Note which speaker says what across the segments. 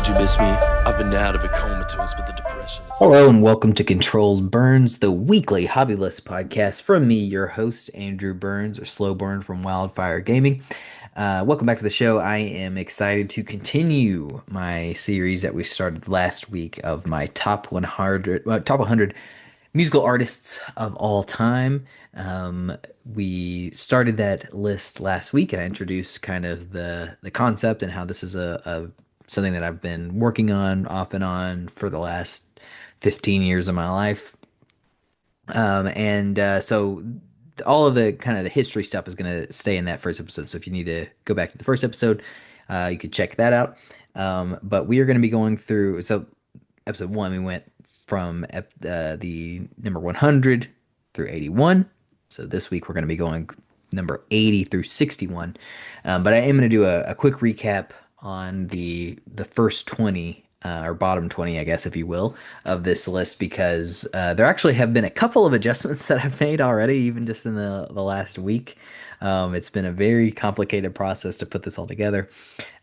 Speaker 1: you miss me? I've been out of it comatose, but the depression is.
Speaker 2: Hello and welcome to Controlled Burns, the weekly hobby list podcast from me, your host, Andrew Burns, or Slow Burn from Wildfire Gaming. Welcome back to the show. I am excited to continue my series that we started last week of my top 100 musical artists of all time. We started that list last week, and I introduced kind of the concept and how this is a something that I've been working on off and on for the last 15 years of my life. So all of the kind of the history stuff is going to stay in that first episode. So if you need to go back to the first episode, you could check that out. But we are going to be going through. So episode one, we went from the number 100 through 81. So this week we're going to be going number 80 through 61. But I am going to do a quick recap on the first 20 or bottom 20, I guess, if you will, of this list because there actually have been a couple of adjustments that I've made already, even just in the last week. It's been a very complicated process to put this all together.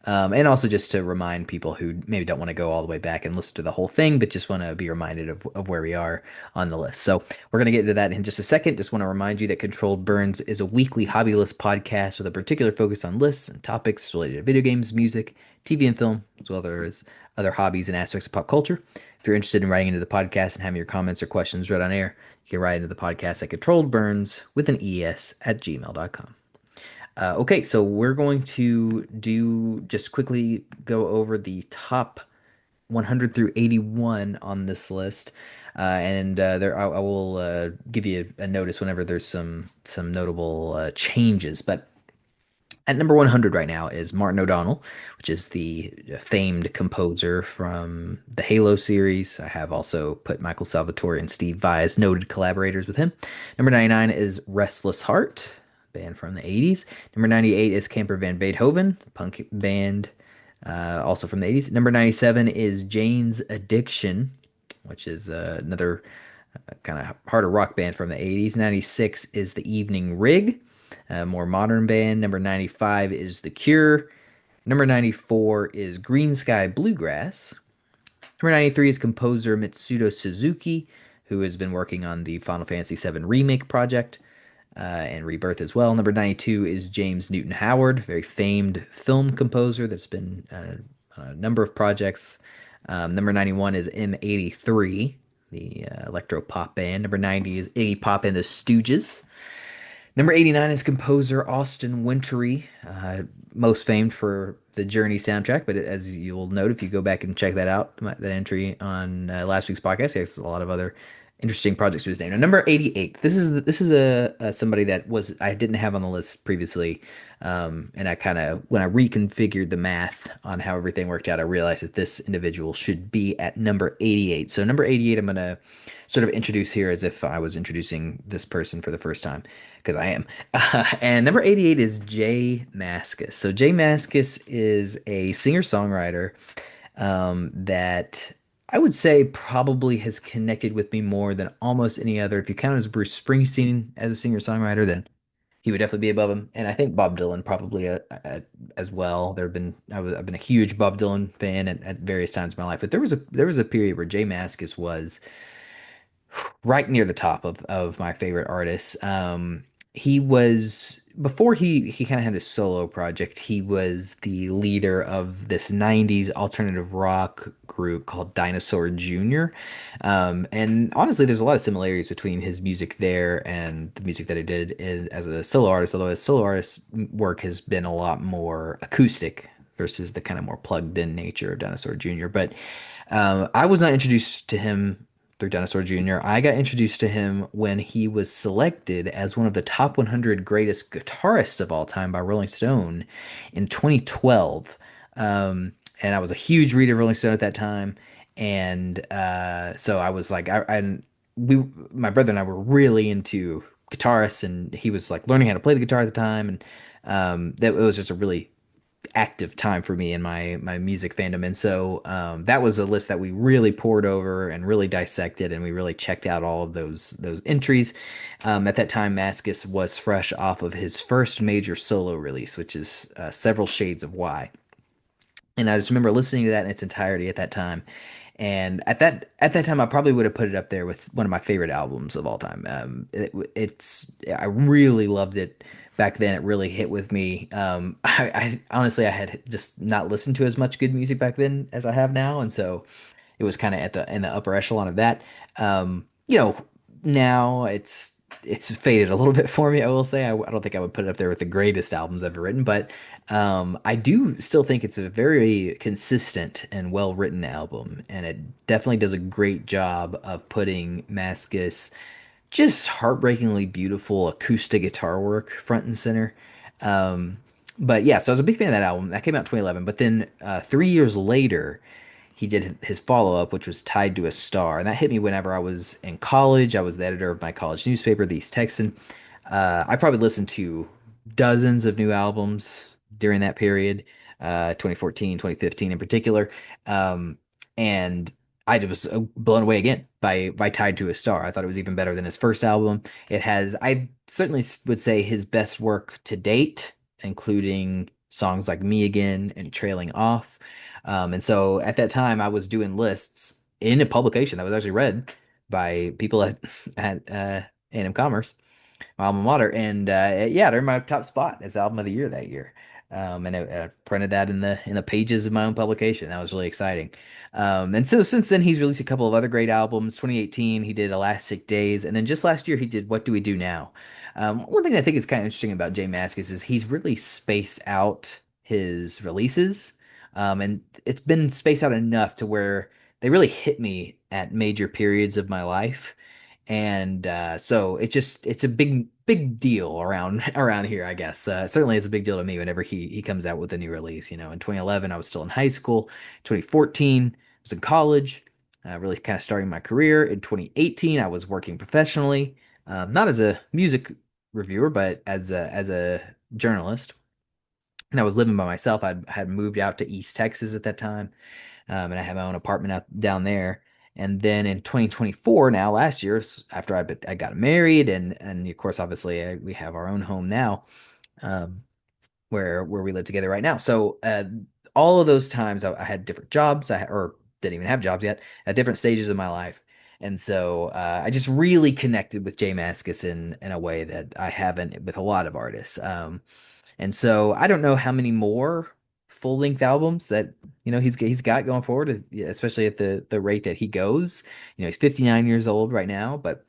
Speaker 2: And also just to remind people who maybe don't want to go all the way back and listen to the whole thing, but just want to be reminded of where we are on the list. So we're going to get into that in just a second. Just want to remind you that Controlled Burns is a weekly hobby list podcast with a particular focus on lists and topics related to video games, music, TV and film, as well as other hobbies and aspects of pop culture. If you're interested in writing into the podcast and having your comments or questions read on air, you can write into the podcast at ControlledBurnes with an ES at gmail.com. Okay, so we're going to do just quickly go over the top 100 through 81 on this list, and there I will give you a notice whenever there's some notable changes. But at number 100 right now is Martin O'Donnell, which is the famed composer from the Halo series. I have also put Michael Salvatore and Steve Vai as noted collaborators with him. Number 99 is Restless Heart, band from the 80s. Number 98 is Camper Van Beethoven, punk band also from the 80s. Number 97 is Jane's Addiction, which is another kind of harder rock band from the 80s. 96 is The Evening Rig, a more modern band. Number 95 is The Cure. Number 94 is Green Sky Bluegrass. Number 93 is composer Mitsudo Suzuki, who has been working on the Final Fantasy VII Remake project and Rebirth as well. Number 92 is James Newton Howard, very famed film composer that's been on a number of projects. Number 91 is M83, the electro pop band. Number 90 is Iggy Pop and the Stooges. Number 89 is composer Austin Wintory, most famed for the Journey soundtrack. But as you'll note, if you go back and check that out, that entry on last week's podcast, there's a lot of other interesting projects to his name. Now, number 88. This is a somebody that was I didn't have on the list previously, and I kind of when I reconfigured the math on how everything worked out, I realized that this individual should be at number 88. So number 88, I'm gonna sort of introduce here as if I was introducing this person for the first time because I am. And number 88 is Jay Mascis. So Jay Mascis is a singer-songwriter that I would say probably has connected with me more than almost any other. If you count as Bruce Springsteen as a singer-songwriter, then he would definitely be above him. And I think Bob Dylan probably as well. I've been a huge Bob Dylan fan at various times in my life, but there was a period where Jay Mascis was right near the top of my favorite artists. He was before he kind of had a solo project. He was the leader of this '90s alternative rock group called Dinosaur Jr. And honestly, there's a lot of similarities between his music there and the music that he did as a solo artist. Although his solo artist work has been a lot more acoustic versus the kind of more plugged in nature of Dinosaur Jr. But I was not introduced to him through Dinosaur Jr. I got introduced to him when he was selected as one of the top 100 greatest guitarists of all time by Rolling Stone in 2012. And I was a huge reader of Rolling Stone at that time. And so I was like, my brother and I were really into guitarists, and he was like learning how to play the guitar at the time. And that it was just a really active time for me in my music fandom. And so that was a list that we really poured over and really dissected, and we really checked out all of those entries. At that time, Mascis was fresh off of his first major solo release, which is Several Shades of Why. And I just remember listening to that in its entirety at that time. And at that time, I probably would have put it up there with one of my favorite albums of all time. It's I really loved it back then. It really hit with me. I honestly I had just not listened to as much good music back then as I have now, and so it was kind of at the in the upper echelon of that. You know, now it's faded a little bit for me. I will say I don't think I would put it up there with the greatest albums ever written, but I do still think it's a very consistent and well written album, and it definitely does a great job of putting Mascis just heartbreakingly beautiful acoustic guitar work front and center. Um, but yeah, so I was a big fan of that album. That came out in 2011, but then 3 years later he did his follow up, which was Tied to a Star. And that hit me whenever I was in college. I was the editor of my college newspaper, the East Texan. I probably listened to dozens of new albums during that period, 2014, 2015 in particular. Um, and I was blown away again by Tied to a Star. I thought it was even better than his first album. It has, I certainly would say, his best work to date, including songs like Me Again and Trailing Off. And so at that time, I was doing lists in a publication that was actually read by people at A&M Commerce, my alma mater, and yeah, they're my top spot as album of the year that year. And I printed that in the pages of my own publication. That was really exciting. And so since then, he's released a couple of other great albums. 2018, he did Elastic Days, and then just last year, he did What Do We Do Now? One thing I think is kind of interesting about Jay Mascis is he's really spaced out his releases, and it's been spaced out enough to where they really hit me at major periods of my life. And so it's a big deal around around here, I guess. Certainly it's a big deal to me whenever he comes out with a new release. In 2011 I was still in high school. 2014 I was in college, really kind of starting my career. In 2018 I was working professionally, not as a music reviewer, but as a journalist. And I was living by myself. I had moved out to East Texas at that time, and I had my own apartment out down there. And then in 2024, now last year, after I got married, and of course, obviously, we have our own home now, um, where we live together right now. So all of those times, I had different jobs, or didn't even have jobs yet, at different stages of my life. And so I just really connected with Jay Mascis in a way that I haven't with a lot of artists. And so I don't know how many more full length albums that he's got going forward, especially at the rate that he goes. He's 59 years old right now, but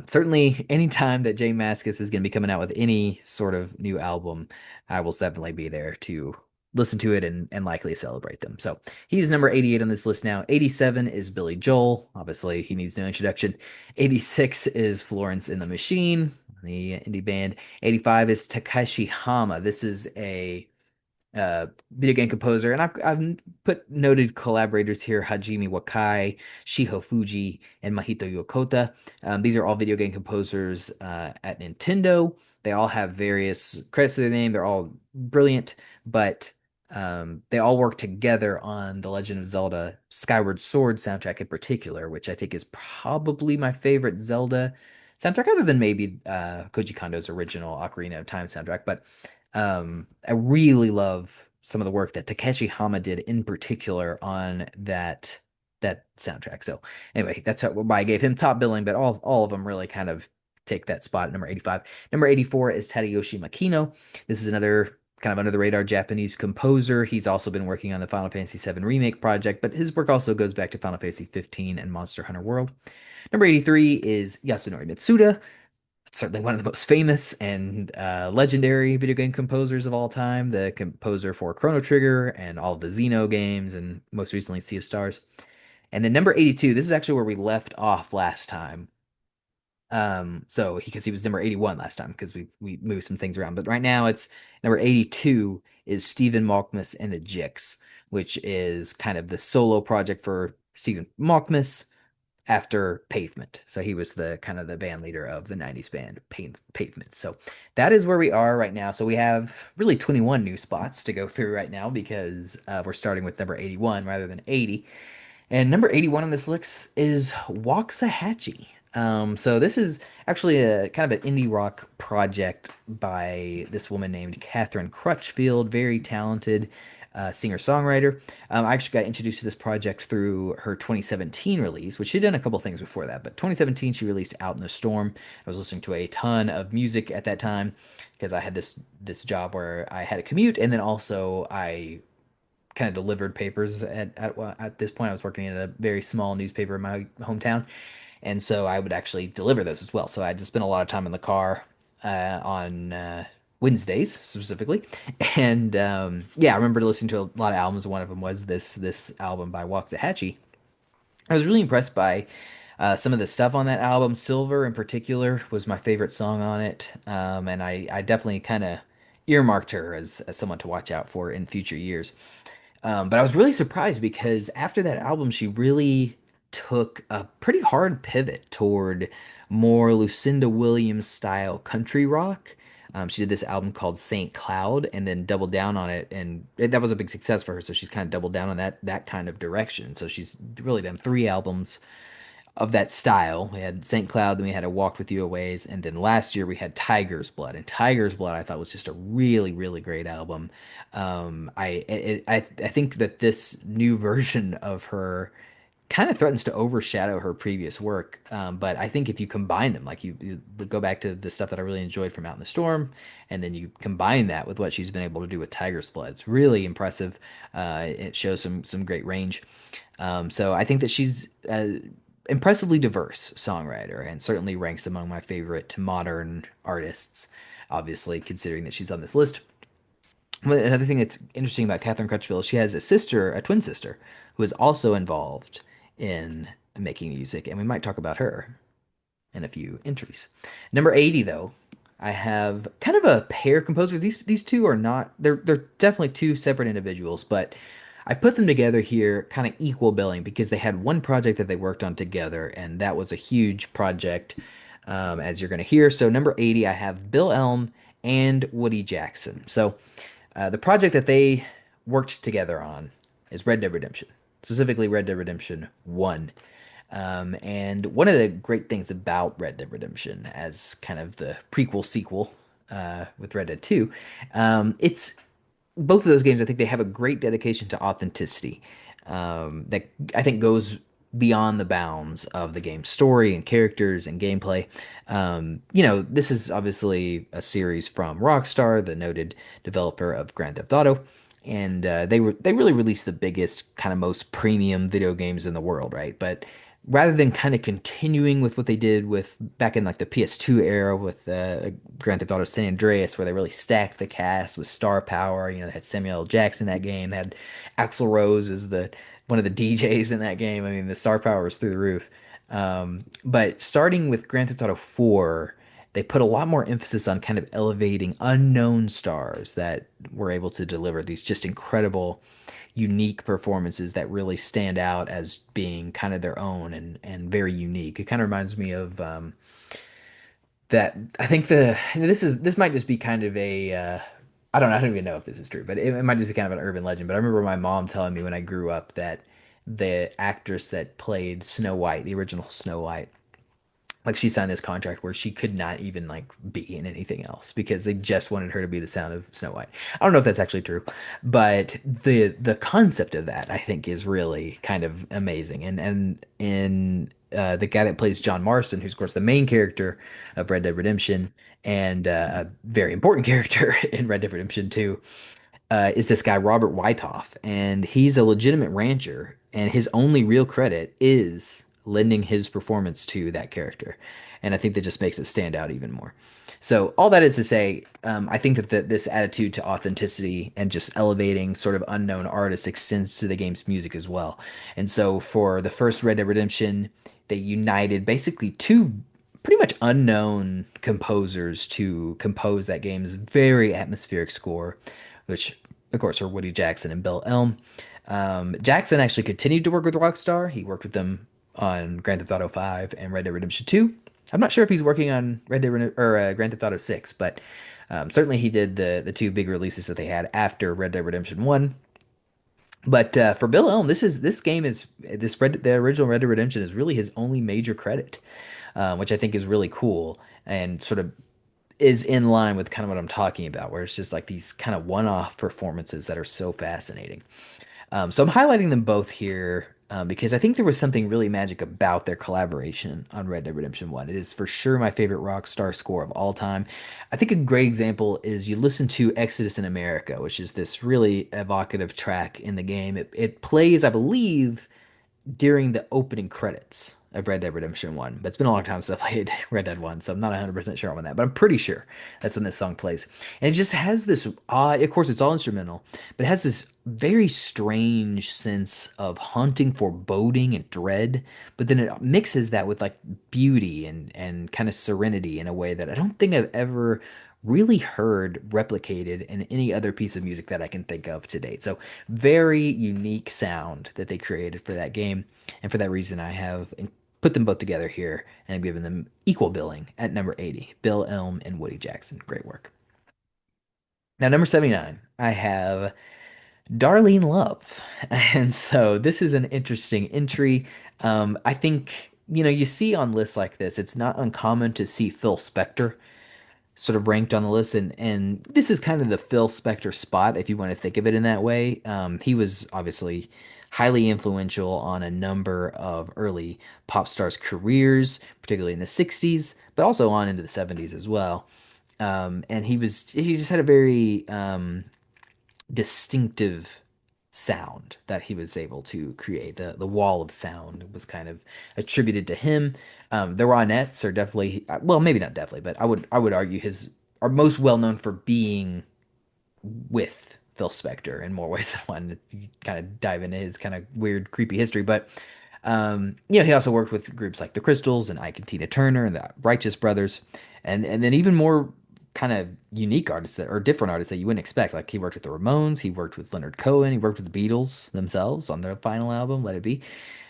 Speaker 2: certainly any time that Jay Mascis is going to be coming out with any sort of new album, I will definitely be there to listen to it and likely celebrate them. So he's number 88 on this list now. 87 is Billy Joel. Obviously, he needs no introduction. 86 is Florence and the Machine, the indie band. 85 is Takeshi Hama. This is a video game composer, and I've put noted collaborators here: Hajime Wakai, Shiho Fuji, and Mahito Yokota. These are all video game composers at Nintendo. They all have various credits to their name. They're all brilliant, but they all work together on the Legend of Zelda Skyward Sword soundtrack in particular, which I think is probably my favorite Zelda soundtrack, other than maybe Koji Kondo's original Ocarina of Time soundtrack. But I really love some of the work that Takeshi Hama did in particular on that soundtrack. So anyway, why I gave him top billing, but all of them really kind of take that spot at number 85. Number 84 is Tadayoshi Makino. This is another kind of under the radar Japanese composer. He's also been working on the Final Fantasy VII Remake project, but his work also goes back to Final Fantasy 15 and Monster Hunter World. Number 83 is Yasunori Mitsuda, certainly one of the most famous and legendary video game composers of all time, the composer for Chrono Trigger and all of the Xeno games, and most recently Sea of Stars. And then number 82, this is actually where we left off last time. So because he was number 81 last time, because we moved some things around. But right now it's number 82 is Stephen Malkmus and the Jicks, which is kind of the solo project for Stephen Malkmus after Pavement. So he was the kind of the band leader of the 90s band Pavement. So that is where we are right now. So we have really 21 new spots to go through right now, because we're starting with number 81 rather than 80. And number 81 on this list is Waxahatchee. So this is actually a kind of an indie rock project by this woman named Catherine Crutchfield, very talented. singer-songwriter. I actually got introduced to this project through her 2017 release, which she'd done a couple things before that, but 2017 she released Out in the Storm. I was listening to a ton of music at that time because I had this job where I had a commute, and then also I kind of delivered papers at this point. I was working in a very small newspaper in my hometown, and so I would actually deliver those as well. So I had to spend a lot of time in the car on Wednesdays specifically, and yeah, I remember listening to a lot of albums. One of them was this album by Waxahatchee. I was really impressed by some of the stuff on that album. Silver, in particular, was my favorite song on it, and I definitely kind of earmarked her as someone to watch out for in future years. But I was really surprised because after that album, she really took a pretty hard pivot toward more Lucinda Williams style country rock. She did this album called Saint Cloud and then doubled down on it, and that was a big success for her. So she's kind of doubled down on that kind of direction. So she's really done three albums of that style. We had Saint Cloud, then we had a Walked with You a Ways, and then last year we had Tiger's Blood. And Tiger's Blood I thought was just a really, really great album. I think that this new version of her kind of threatens to overshadow her previous work. But I think if you combine them, like you go back to the stuff that I really enjoyed from Out in the Storm, and then you combine that with what she's been able to do with Tiger's Blood, it's really impressive. It shows some great range. So I think that she's impressively diverse songwriter and certainly ranks among my favorite modern artists, obviously, considering that she's on this list. But another thing that's interesting about Catherine Crutchfield is she has a sister, a twin sister, who is also involved in making music, and we might talk about her in a few entries. Number 80, though, I have kind of a pair composer. These two are not they're definitely two separate individuals, but I put them together here kind of equal billing because they had one project that they worked on together, and that was a huge project, as you're going to hear. So number 80, I have Bill Elm and Woody Jackson. So the project that they worked together on is Red Dead Redemption, specifically Red Dead Redemption 1. And one of the great things about Red Dead Redemption, as kind of the prequel sequel with Red Dead 2, it's both of those games. I think they have a great dedication to authenticity that I think goes beyond the bounds of the game's story and characters and gameplay. This is obviously a series from Rockstar, the noted developer of Grand Theft Auto, and they really released the biggest, kind of most premium video games in the world, right? But rather than kind of continuing with what they did with back in like the PS2 era with Grand Theft Auto San Andreas, where they really stacked the cast with star power. They had Samuel L. Jackson in that game, they had Axl Rose as the one of the DJs in that game. I mean, the star power was through the roof. But starting with Grand Theft Auto 4, they put a lot more emphasis on kind of elevating unknown stars that were able to deliver these just incredible, unique performances that really stand out as being kind of their own and very unique. It kind of reminds me of that. I think this might just be kind of a I don't even know if this is true, but it might just be kind of an urban legend. But I remember my mom telling me when I grew up that the actress that played Snow White, the original Snow White, like she signed this contract where she could not even like be in anything else because they just wanted her to be the sound of Snow White. I don't know if that's actually true, but the concept of that I think is really kind of amazing. And in the guy that plays John Marston, who's of course the main character of Red Dead Redemption and a very important character in Red Dead Redemption 2, is this guy Robert Wythoff, and he's a legitimate rancher, and his only real credit is lending his performance to that character, and I think that just makes it stand out even more. So all that is to say, I think that this attitude to authenticity and just elevating sort of unknown artists extends to the game's music as well. And so for the first Red Dead Redemption, they united basically two pretty much unknown composers to compose that game's very atmospheric score, which of course are Woody Jackson and Bill Elm. Jackson actually continued to work with Rockstar. He worked with them on Grand Theft Auto 5 and Red Dead Redemption 2. I'm not sure if he's working on Grand Theft Auto 6, but certainly he did the two big releases that they had after Red Dead Redemption 1. But for Bill Elm, the original Red Dead Redemption is really his only major credit, which I think is really cool and sort of is in line with kind of what I'm talking about, where it's just like these kind of one-off performances that are so fascinating. So I'm highlighting them both here because I think there was something really magic about their collaboration on Red Dead Redemption 1. It is for sure my favorite Rockstar score of all time. I think a great example is you listen to Exodus in America, which is this really evocative track in the game. It plays, I believe, during the opening credits of Red Dead Redemption 1. But it's been a long time since I played Red Dead 1, so I'm not 100% sure on that. But I'm pretty sure that's when this song plays. And it just has this odd, of course, it's all instrumental, but it has this very strange sense of haunting foreboding and dread. But then it mixes that with like beauty and kind of serenity in a way that I don't think I've ever really heard replicated in any other piece of music that I can think of to date. So very unique sound that they created for that game. And for that reason, I have put them both together here and I've given them equal billing at number 80. Bill Elm and Woody Jackson. Great work. Now, number 79, I have Darlene Love. And so this is an interesting entry. I think, you see on lists like this, it's not uncommon to see Phil Spector sort of ranked on the list, and this is kind of the Phil Spector spot if you want to think of it in that way. He was obviously highly influential on a number of early pop stars' careers, particularly in the '60s, but also on into the '70s as well. And he just had a very distinctive sound that he was able to create. The wall of sound was kind of attributed to him. The Ronettes are definitely, well, maybe not definitely, but I would argue his are most well known for being with Phil Spector in more ways than one. You kind of dive into his kind of weird, creepy history, but he also worked with groups like the Crystals and Ike and Tina Turner and the Righteous Brothers, and then even more kind of unique artists that or different artists that you wouldn't expect. Like he worked with the Ramones, he worked with Leonard Cohen, he worked with the Beatles themselves on their final album, Let It Be.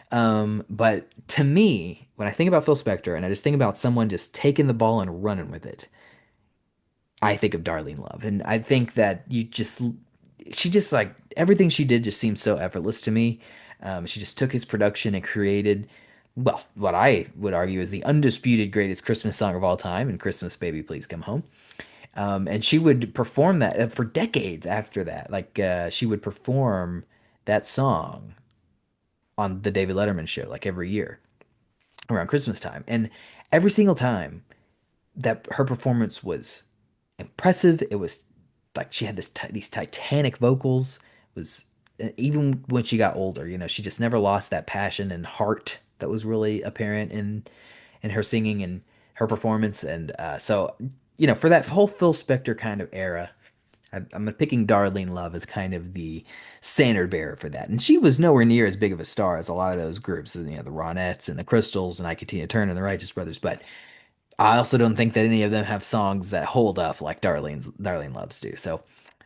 Speaker 2: But to me, when I think about Phil Spector and I just think about someone just taking the ball and running with it, I think of Darlene Love. And I think that she just like everything she did just seems so effortless to me. She just took his production and created, well, what I would argue is the undisputed greatest Christmas song of all time, and Christmas Baby Please Come Home. And she would perform that for decades after that. Like she would perform that song on the David Letterman show, like every year around Christmas time. And every single time that her performance was impressive. It was like she had these titanic vocals. It was even when she got older, she just never lost that passion and heart that was really apparent in her singing and her performance. And so, for that whole Phil Spector kind of era, I'm picking Darlene Love as kind of the standard bearer for that. And she was nowhere near as big of a star as a lot of those groups, the Ronettes and the Crystals and Ike Tina Turner and the Righteous Brothers. But I also don't think that any of them have songs that hold up like Darlene Love's do. So,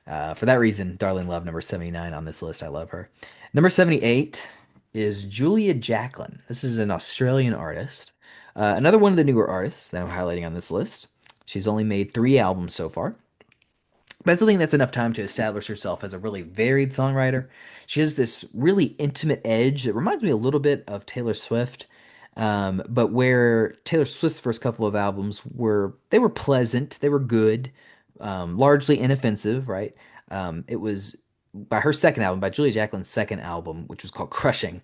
Speaker 2: for that reason, Darlene Love, number 79 on this list. I love her. Number 78 is Julia Jacklin. This is an Australian artist. Another one of the newer artists that I'm highlighting on this list. She's only made 3 albums so far. But I still think that's enough time to establish herself as a really varied songwriter. She has this really intimate edge that reminds me a little bit of Taylor Swift. But where Taylor Swift's first couple of albums they were pleasant, they were good, largely inoffensive, right? It was by her second album, by Julia Jacklin's second album, which was called Crushing.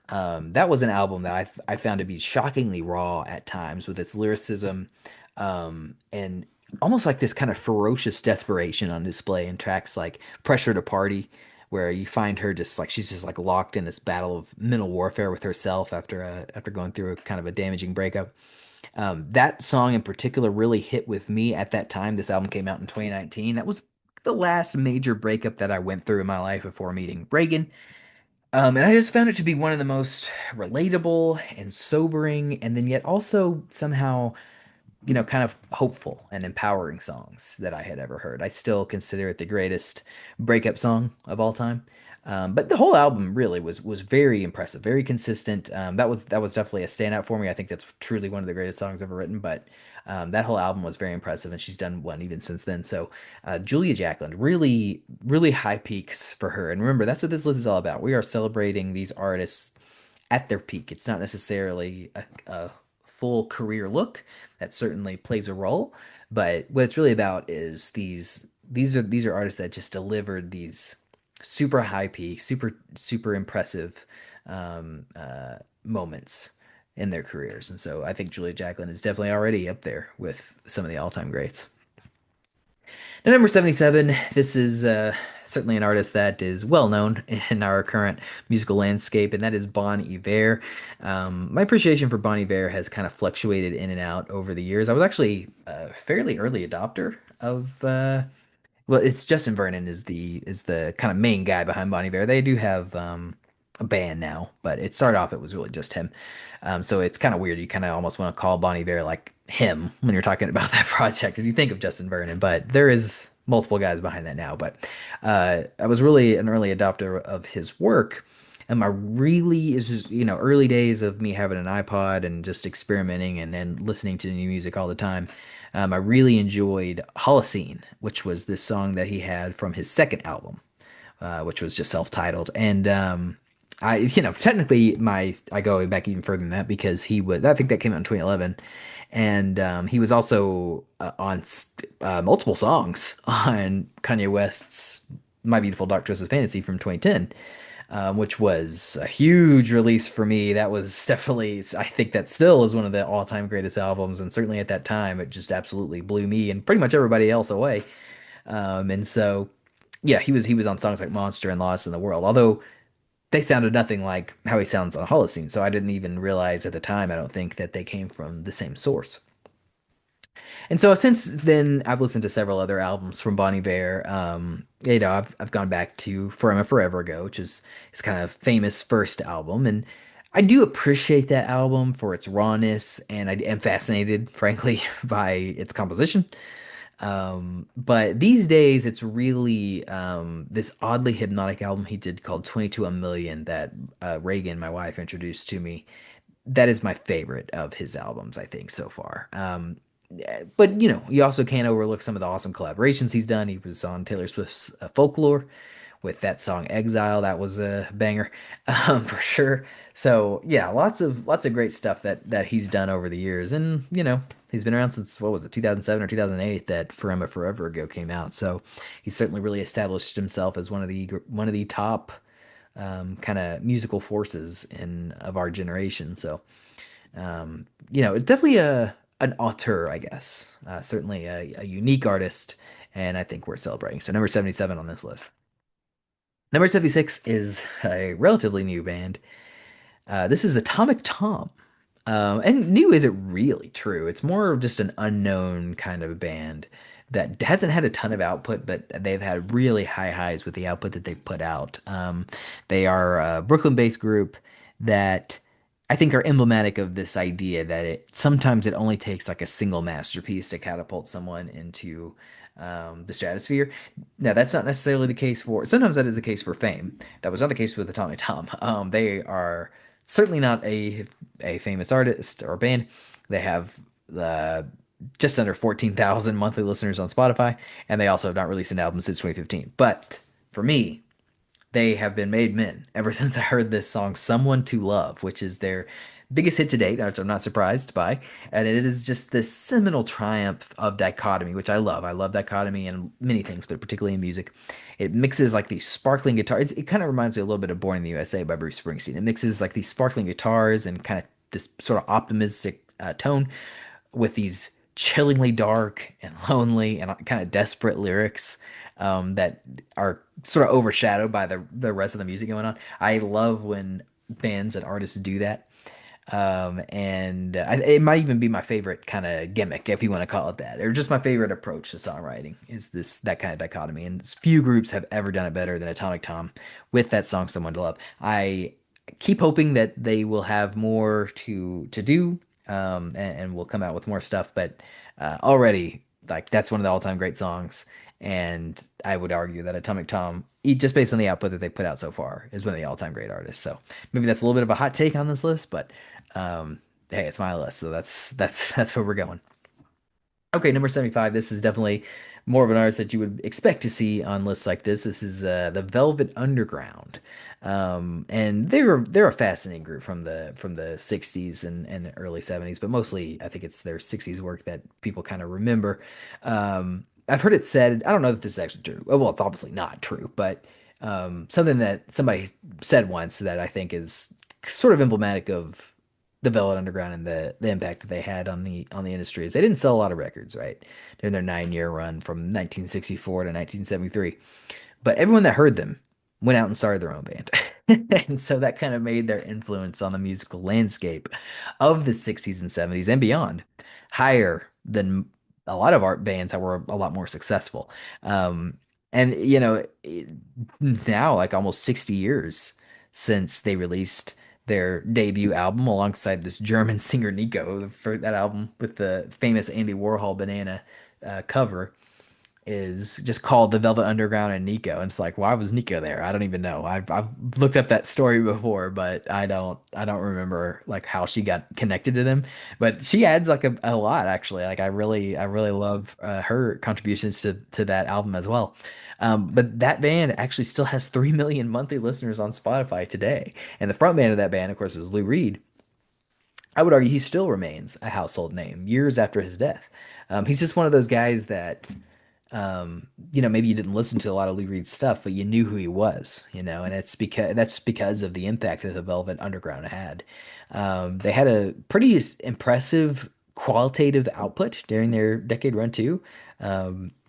Speaker 2: That was an album that I found to be shockingly raw at times with its lyricism, and almost like this kind of ferocious desperation on display in tracks like Pressure to Party, where you find her just like she's just like locked in this battle of mental warfare with herself after going through a kind of a damaging breakup. That song in particular really hit with me at that time. This album came out in 2019. That was the last major breakup that I went through in my life before meeting Reagan. And I just found it to be one of the most relatable and sobering, and then yet also somehow, kind of hopeful and empowering songs that I had ever heard. I still consider it the greatest breakup song of all time. But the whole album really was very impressive, very consistent. That was definitely a standout for me. I think that's truly one of the greatest songs ever written. But that whole album was very impressive, and she's done one even since then. So Julia Jacklin, really, really high peaks for her. And remember, that's what this list is all about. We are celebrating these artists at their peak. It's not necessarily a full career look. That certainly plays a role, But what it's really about is these are artists that just delivered these super high peak, super impressive moments in their careers. And so I think Julia Jacklin is definitely already up there with some of the all-time greats. Now, number 77, this is certainly an artist that is well known in our current musical landscape, and that is Bon Iver. My appreciation for Bon Iver has kind of fluctuated in and out over the years. I was actually a fairly early adopter of well, it's Justin Vernon is the kind of main guy behind Bon Iver. They do have a band now, but it started off it was really just him. So it's kind of weird. You kind of almost want to call Bon Iver like him when you're talking about that project because you think of Justin Vernon, but there is multiple guys behind that now. But I was really an early adopter of his work. And my really is just, early days of me having an iPod and just experimenting and listening to new music all the time. I really enjoyed Holocene, which was this song that he had from his second album, which was just self-titled. And technically I go back even further than that because I think that came out in 2011. And he was also on multiple songs on Kanye West's My Beautiful Dark Twisted Fantasy from 2010, which was a huge release for me. That was definitely, I think that still is one of the all-time greatest albums, and certainly at that time, it just absolutely blew me and pretty much everybody else away. And so, yeah, he was on songs like Monster and Lost in the World, although they sounded nothing like how he sounds on Holocene. So I didn't even realize at the time, I don't think that they came from the same source. And so since then, I've listened to several other albums from Bon Iver. I've gone back to Forever Forever Ago, which is his kind of famous first album, and I do appreciate that album for its rawness, and I am fascinated, frankly, by its composition. But these days, it's really this oddly hypnotic album he did called 22 a Million that Reagan, my wife, introduced to me. That is my favorite of his albums, I think, so far. But you also can't overlook some of the awesome collaborations he's done. He was on Taylor Swift's Folklore with that song Exile. That was a banger, for sure. So yeah, lots of great stuff that he's done over the years, and he's been around since what was it, 2007 or 2008 that Forever Ago came out. So he's certainly really established himself as one of the top kind of musical forces in of our generation. So it's definitely an auteur, I guess. Certainly a unique artist, and I think we're celebrating. So number 77 on this list. Number 76 is a relatively new band. This is Atomic Tom. And new isn't really true. It's more of just an unknown kind of band that hasn't had a ton of output, but they've had really high highs with the output that they've put out. They are a Brooklyn-based group that I think are emblematic of this idea that sometimes it only takes like a single masterpiece to catapult someone into the stratosphere. Now, that's not necessarily the case for, sometimes that is the case for Fame. That was not the case with Atomic Tom. They are certainly not a famous artist or band. They have just under 14,000 monthly listeners on Spotify, and they also have not released an album since 2015. But for me, they have been made men ever since I heard this song, Someone to Love, which is their biggest hit to date, which I'm not surprised by. And it is just this seminal triumph of dichotomy, which I love. I love dichotomy in many things, but particularly in music. It mixes like these sparkling guitars. It kind of reminds me a little bit of Born in the USA by Bruce Springsteen. It mixes like these sparkling guitars and kind of this sort of optimistic tone with these chillingly dark and lonely and kind of desperate lyrics that are sort of overshadowed by the rest of the music going on. I love when bands and artists do that. And it might even be my favorite kind of gimmick, if you want to call it that, or just my favorite approach to songwriting is that kind of dichotomy. And few groups have ever done it better than Atomic Tom with that song "Someone to Love." I keep hoping that they will have more to do, and will come out with more stuff. But already, like that's one of the all-time great songs. And I would argue that Atomic Tom, just based on the output that they put out so far, is one of the all-time great artists. So maybe that's a little bit of a hot take on this list, but hey, it's my list, so that's that's where we're going. Okay, number 75. This is definitely more of an artist that you would expect to see on lists like this. This is the Velvet Underground. And they're a fascinating group from the 60s and early 70s, but mostly I think it's their 60s work that people kind of remember. I've heard it said, I don't know if this is actually true. Well, it's obviously not true, but something that somebody said once that I think is sort of emblematic of the Velvet Underground and the impact that they had on the industry is they didn't sell a lot of records, right? During their 9 year run from 1964 to 1973. But everyone that heard them went out and started their own band. And so that kind of made their influence on the musical landscape of the 60s and 70s and beyond higher than a lot of art bands that were a lot more successful. Um, and now like almost 60 years since they released their debut album alongside this German singer Nico for that album with the famous Andy Warhol banana cover is just called The Velvet Underground and Nico. And it's like, why was Nico there? I don't even know. I've looked up that story before, but I don't remember like how she got connected to them. But she adds like a lot actually. Like I really love her contributions to that album as well. But that band actually still has 3 million monthly listeners on Spotify today. And the front man of that band, of course, is Lou Reed. I would argue he still remains a household name years after his death. He's just one of those guys that maybe you didn't listen to a lot of Lou Reed's stuff, but you knew who he was, and it's because of the impact that the Velvet Underground had. They had a pretty impressive qualitative output during their decade run too.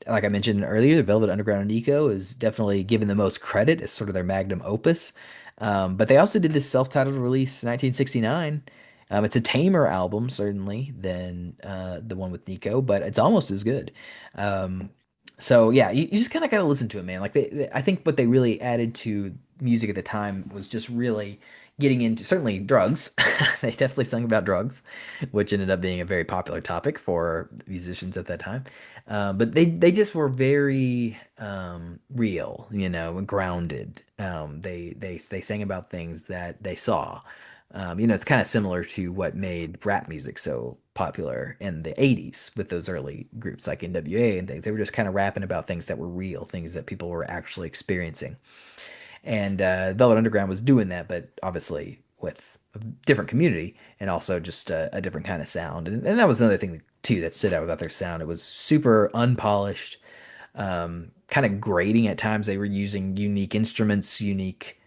Speaker 2: Like I mentioned earlier, the Velvet Underground and Nico is definitely given the most credit as sort of their magnum opus. But they also did this self-titled release in 1969. It's a tamer album, certainly, than the one with Nico, but it's almost as good. Um, so yeah, you just kind of gotta listen to it, man. Like I think what they really added to music at the time was just really getting into certainly drugs. They definitely sang about drugs, which ended up being a very popular topic for musicians at that time. But they just were very real, and grounded. They sang about things that they saw. It's kind of similar to what made rap music so popular in the 80s with those early groups like NWA and things. They were just kind of rapping about things that were real, things that people were actually experiencing. And Velvet Underground was doing that, but obviously with a different community and also just a different kind of sound. And that was another thing too that stood out about their sound. It was super unpolished, kind of grating at times. They were using unique instruments, unique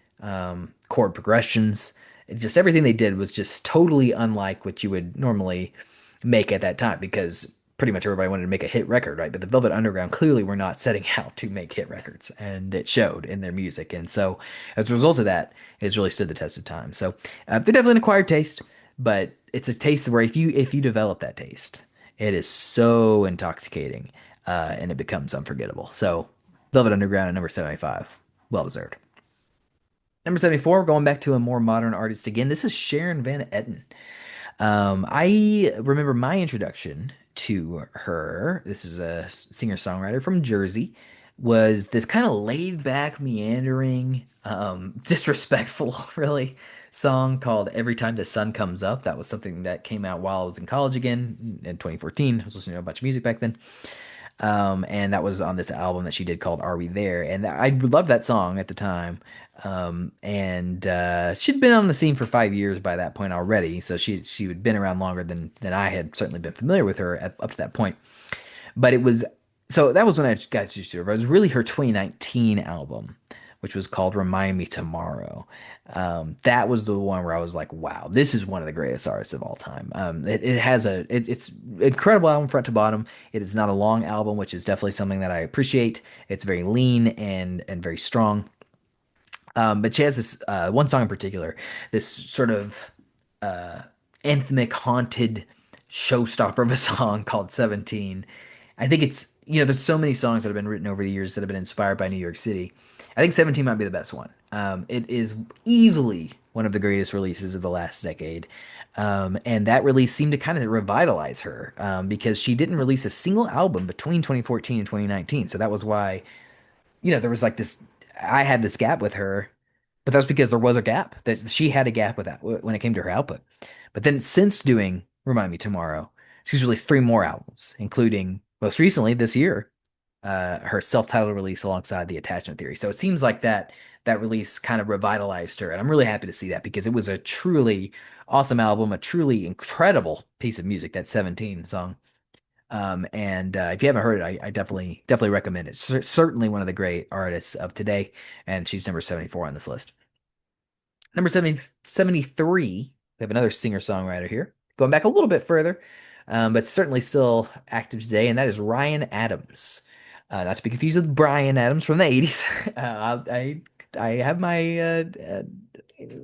Speaker 2: chord progressions. Just everything they did was just totally unlike what you would normally make at that time because pretty much everybody wanted to make a hit record, right? But the Velvet Underground clearly were not setting out to make hit records, and it showed in their music. And so, as a result of that, it's really stood the test of time. So, they're definitely an acquired taste, but it's a taste where if you develop that taste, it is so intoxicating, and it becomes unforgettable. So, Velvet Underground at number 75, well deserved. Number 74, going back to a more modern artist again. This is Sharon Van Etten. I remember my introduction to her. This is a singer-songwriter from Jersey. Was this kind of laid back, meandering, disrespectful, really, song called Every Time the Sun Comes Up. That was something that came out while I was in college again in 2014. I was listening to a bunch of music back then. And that was on this album that she did called Are We There? And I loved that song at the time. And she'd been on the scene for 5 years by that point already, so she had been around longer than I had certainly been familiar with her up to that point. But it was so that was when I got introduced to her. But it was really her 2019 album, which was called Remind Me Tomorrow. That was the one where I was like, wow, this is one of the greatest artists of all time. It has it's incredible album front to bottom. It is not a long album, which is definitely something that I appreciate. It's very lean and very strong. But she has this one song in particular, this sort of uh, anthemic, haunted showstopper of a song called 17. I think there's so many songs that have been written over the years that have been inspired by New York City. I think 17 might be the best one. It is easily one of the greatest releases of the last decade. And that release seemed to kind of revitalize her because she didn't release a single album between 2014 and 2019. So that was why there was like this. I had this gap with her, but that's because there was a gap that she had a gap with that when it came to her output. But then since doing Remind Me Tomorrow, she's released three more albums, including most recently this year, her self-titled release alongside the Attachment Theory. So it seems like that release kind of revitalized her, and I'm really happy to see that because it was a truly awesome album, a truly incredible piece of music. That 17 song. And if you haven't heard it, I definitely recommend it. Certainly one of the great artists of today, and she's number 74 on this list. Number 73, we have another singer-songwriter here, going back a little bit further, but certainly still active today, and that is Ryan Adams. Not to be confused with Brian Adams from the 80s. I have my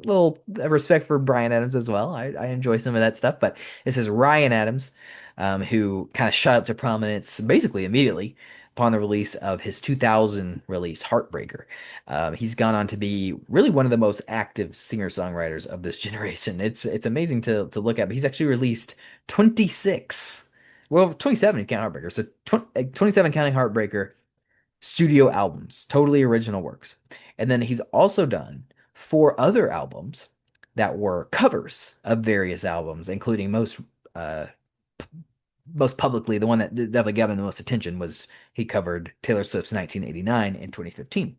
Speaker 2: little respect for Brian Adams as well. I enjoy some of that stuff, but this is Ryan Adams, who kind of shot up to prominence basically immediately upon the release of his 2000 release, Heartbreaker. He's gone on to be really one of the most active singer-songwriters of this generation. It's amazing to look at, but he's actually released 26, well, 27 if you count Heartbreaker, so 27 counting Heartbreaker studio albums, totally original works. And then he's also done four other albums that were covers of various albums, including uh, most publicly, the one that definitely got him the most attention was he covered Taylor Swift's 1989 in 2015.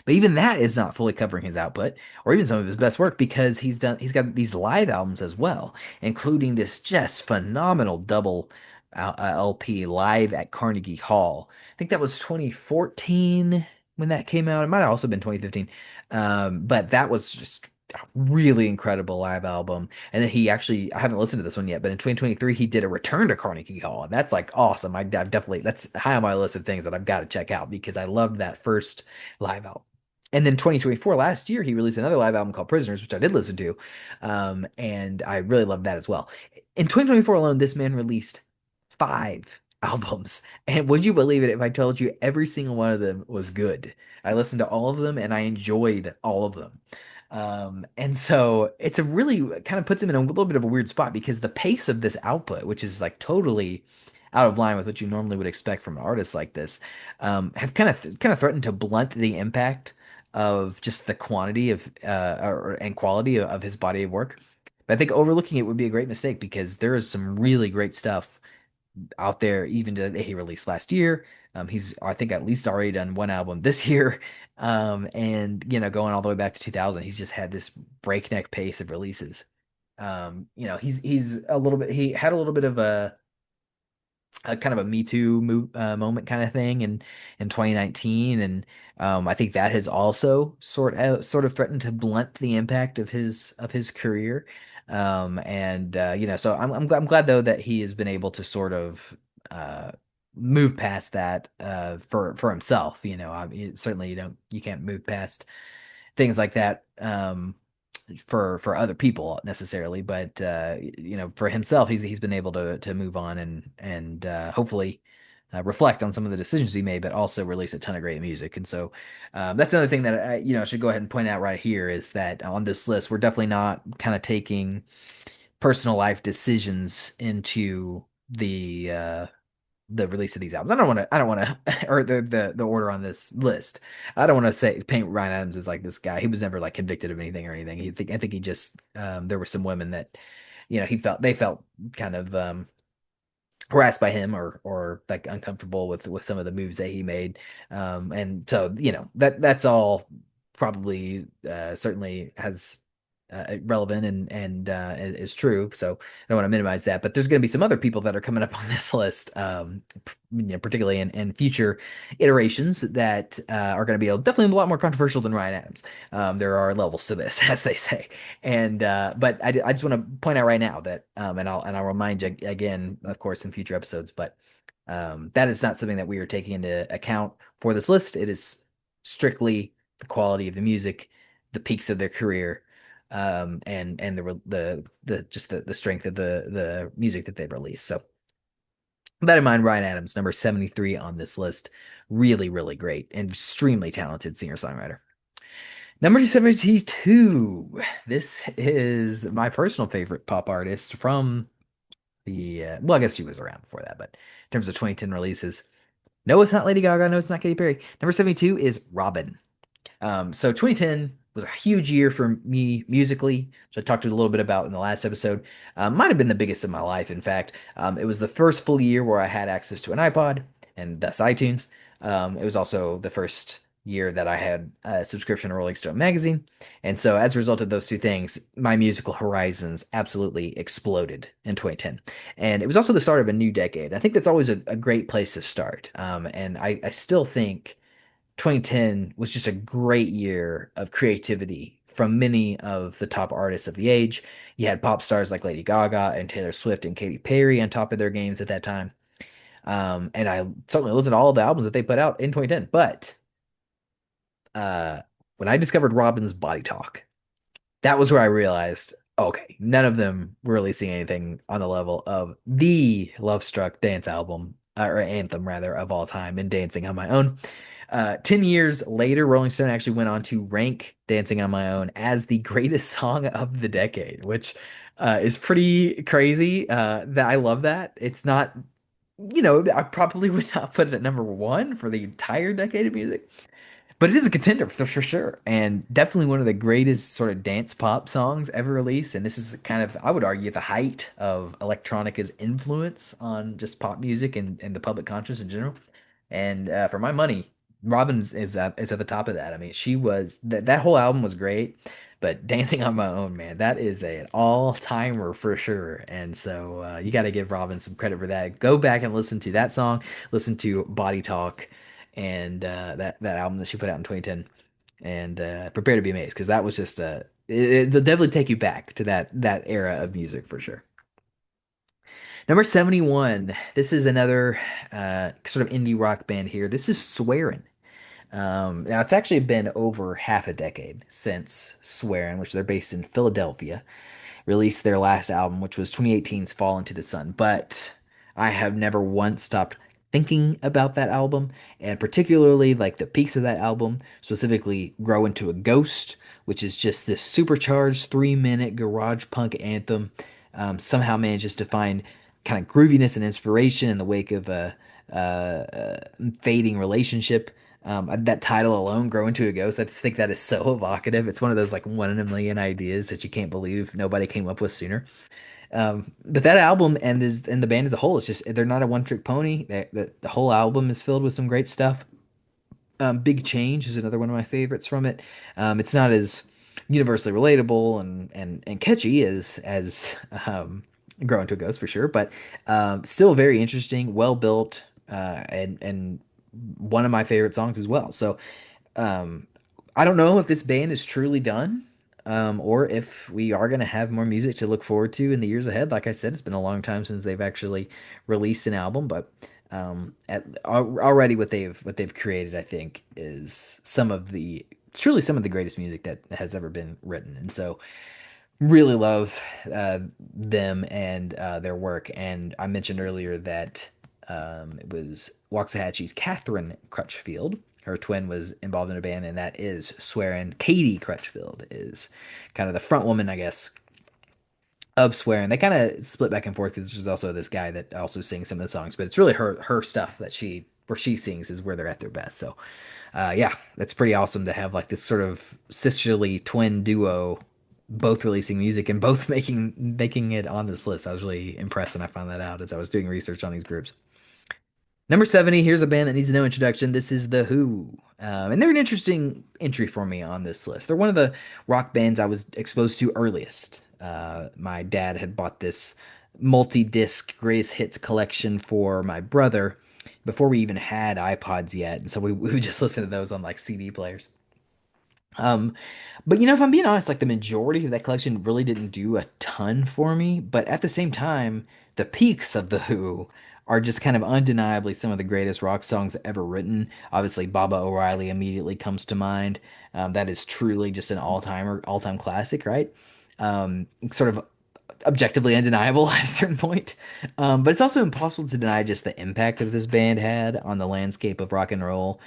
Speaker 2: But even that is not fully covering his output or even some of his best work because he's got these live albums as well, including this just phenomenal double LP live at Carnegie Hall. I think that was 2014 when that came out. It might have also been 2015. But that was just a really incredible live album. And then he actually, I haven't listened to this one yet, but in 2023 he did a return to Carnegie Hall, and that's like awesome. I've definitely, that's high on my list of things that I've got to check out because I loved that first live album. And then 2024, last year, he released another live album called Prisoners, which I did listen to. And I really loved that as well. In 2024 alone, this man released five albums. And would you believe it if I told you every single one of them was good? I listened to all of them and I enjoyed all of them. And so it's a really kind of puts him in a little bit of a weird spot because the pace of this output, which is like totally out of line with what you normally would expect from an artist like this, have kind of threatened to blunt the impact of just the quantity of and quality of his body of work. But I think overlooking it would be a great mistake because there is some really great stuff out there, even that he released last year. He's, I think, at least already done one album this year. And going all the way back to 2000, he's just had this breakneck pace of releases. He's a little bit, he had a little bit of a kind of a Me Too moment kind of thing in 2019, and I think that has also sort of threatened to blunt the impact of his career. And so I'm glad though that he has been able to sort of move past that for himself. Certainly you can't move past things like that for other people necessarily, but for himself, he's been able to move on and hopefully reflect on some of the decisions he made, but also release a ton of great music. And so that's another thing that I should go ahead and point out right here is that on this list, we're definitely not kind of taking personal life decisions into the release of these albums. I don't want to, or the order on this list. I don't want to say paint Ryan Adams as like this guy. He was never like convicted of anything or anything. I think he just, there were some women that, they felt kind of, harassed by him or like uncomfortable with some of the moves that he made. And so, that's all probably, certainly has, relevant and is true. So I don't want to minimize that, but there's going to be some other people that are coming up on this list, particularly in future iterations that are going to be definitely a lot more controversial than Ryan Adams. There are levels to this, as they say, and but I just want to point out right now that and I'll remind you again, of course, in future episodes, but that is not something that we are taking into account for this list. It is strictly the quality of the music, the peaks of their career, and the just the strength of the music that they've released. So with that in mind, Ryan Adams, number 73 on this list, really, really great and extremely talented singer-songwriter. Number 72. This is my personal favorite pop artist from well, I guess she was around before that, but in terms of 2010 releases, no, it's not Lady Gaga, no, it's not Katy Perry. Number 72 is Robyn. So 2010 was a huge year for me musically, which I talked a little bit about in the last episode. Might have been the biggest of my life, in fact. It was the first full year where I had access to an iPod and thus iTunes. It was also the first year that I had a subscription to Rolling Stone magazine. And so, as a result of those two things, my musical horizons absolutely exploded in 2010. And it was also the start of a new decade. I think that's always a great place to start. And I still think 2010 was just a great year of creativity from many of the top artists of the age. You had pop stars like Lady Gaga and Taylor Swift and Katy Perry on top of their games at that time. And I certainly listened to all of the albums that they put out in 2010. But uh, when I discovered Robyn's Body Talk, that was where I realized, okay, none of them were releasing anything on the level of the Love Struck dance album, or anthem rather, of all time, and Dancing on My Own. 10 years later, Rolling Stone actually went on to rank Dancing on My Own as the greatest song of the decade, which is pretty crazy. That I love that. It's not, I probably would not put it at number one for the entire decade of music, but it is a contender for sure, and definitely one of the greatest sort of dance pop songs ever released. And this is kind of, I would argue, the height of electronica's influence on just pop music and the public conscious in general. And for my money, Robbins is at the top of that. I mean, she was that whole album was great, but Dancing on My Own, man, that is an all timer for sure. And so you got to give Robin some credit for that. Go back and listen to that song, listen to Body Talk, and that album that she put out in 2010, and prepare to be amazed because that was just it'll definitely take you back to that era of music for sure. Number 71. This is another sort of indie rock band here. This is Swearin. Now, it's actually been over half a decade since Swearin, which they're based in Philadelphia, released their last album, which was 2018's Fall Into the Sun. But I have never once stopped thinking about that album, and particularly like the peaks of that album, specifically Grow Into a Ghost, which is just this supercharged 3 minute garage punk anthem. Somehow manages to find kind of grooviness and inspiration in the wake of a fading relationship. That title alone, Grow Into a Ghost, I just think that is so evocative. It's one of those like one in a million ideas that you can't believe nobody came up with sooner. But that album and the band as a whole, it's just they're not a one trick pony. The whole album is filled with some great stuff. Big Change is another one of my favorites from it. It's not as universally relatable and catchy as Grow Into a Ghost for sure, but still very interesting, well built, and one of my favorite songs as well. So um, I don't know if this band is truly done, or if we are going to have more music to look forward to in the years ahead. Like I said, it's been a long time since they've actually released an album, but already what they've created, I think, is truly some of the greatest music that has ever been written. And so really love them and their work. And I mentioned earlier that it was Waxahatchee's Catherine Crutchfield. Her twin was involved in a band, and that is Swearin. Katie Crutchfield is kind of the front woman, I guess, of Swearin. They kind of split back and forth because there's also this guy that also sings some of the songs, but it's really her stuff that where she sings is where they're at their best. So yeah, that's pretty awesome to have like this sort of sisterly twin duo, both releasing music and both making it on this list. I was really impressed when I found that out as I was doing research on these groups. Number 70, here's a band that needs no introduction. This is The Who. And they're an interesting entry for me on this list. They're one of the rock bands I was exposed to earliest. My dad had bought this multi-disc greatest hits collection for my brother before we even had iPods yet. And so we would just listen to those on like CD players. Um, but if I'm being honest, like the majority of that collection really didn't do a ton for me. But at the same time, the peaks of The Who are just kind of undeniably some of the greatest rock songs ever written. Obviously, Baba O'Reilly immediately comes to mind. That is truly just an all-time classic, right? Sort of objectively undeniable at a certain point. But it's also impossible to deny just the impact that this band had on the landscape of rock and roll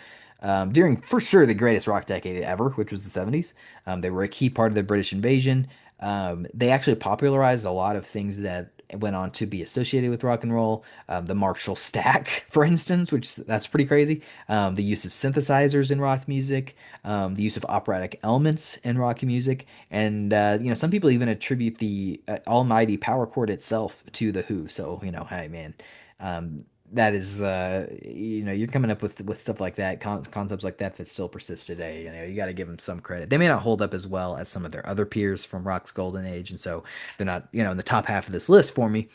Speaker 2: during, for sure, the greatest rock decade ever, which was the 70s. They were a key part of the British invasion. They actually popularized a lot of things that went on to be associated with rock and roll. The Marshall stack, for instance, which that's pretty crazy. The use of synthesizers in rock music, the use of operatic elements in rock music, and some people even attribute the almighty power chord itself to the Who. So hey man, um, that is you're coming up with stuff like that, concepts like that still persist today. You got to give them some credit. They may not hold up as well as some of their other peers from rock's golden age, and so they're not in the top half of this list for me.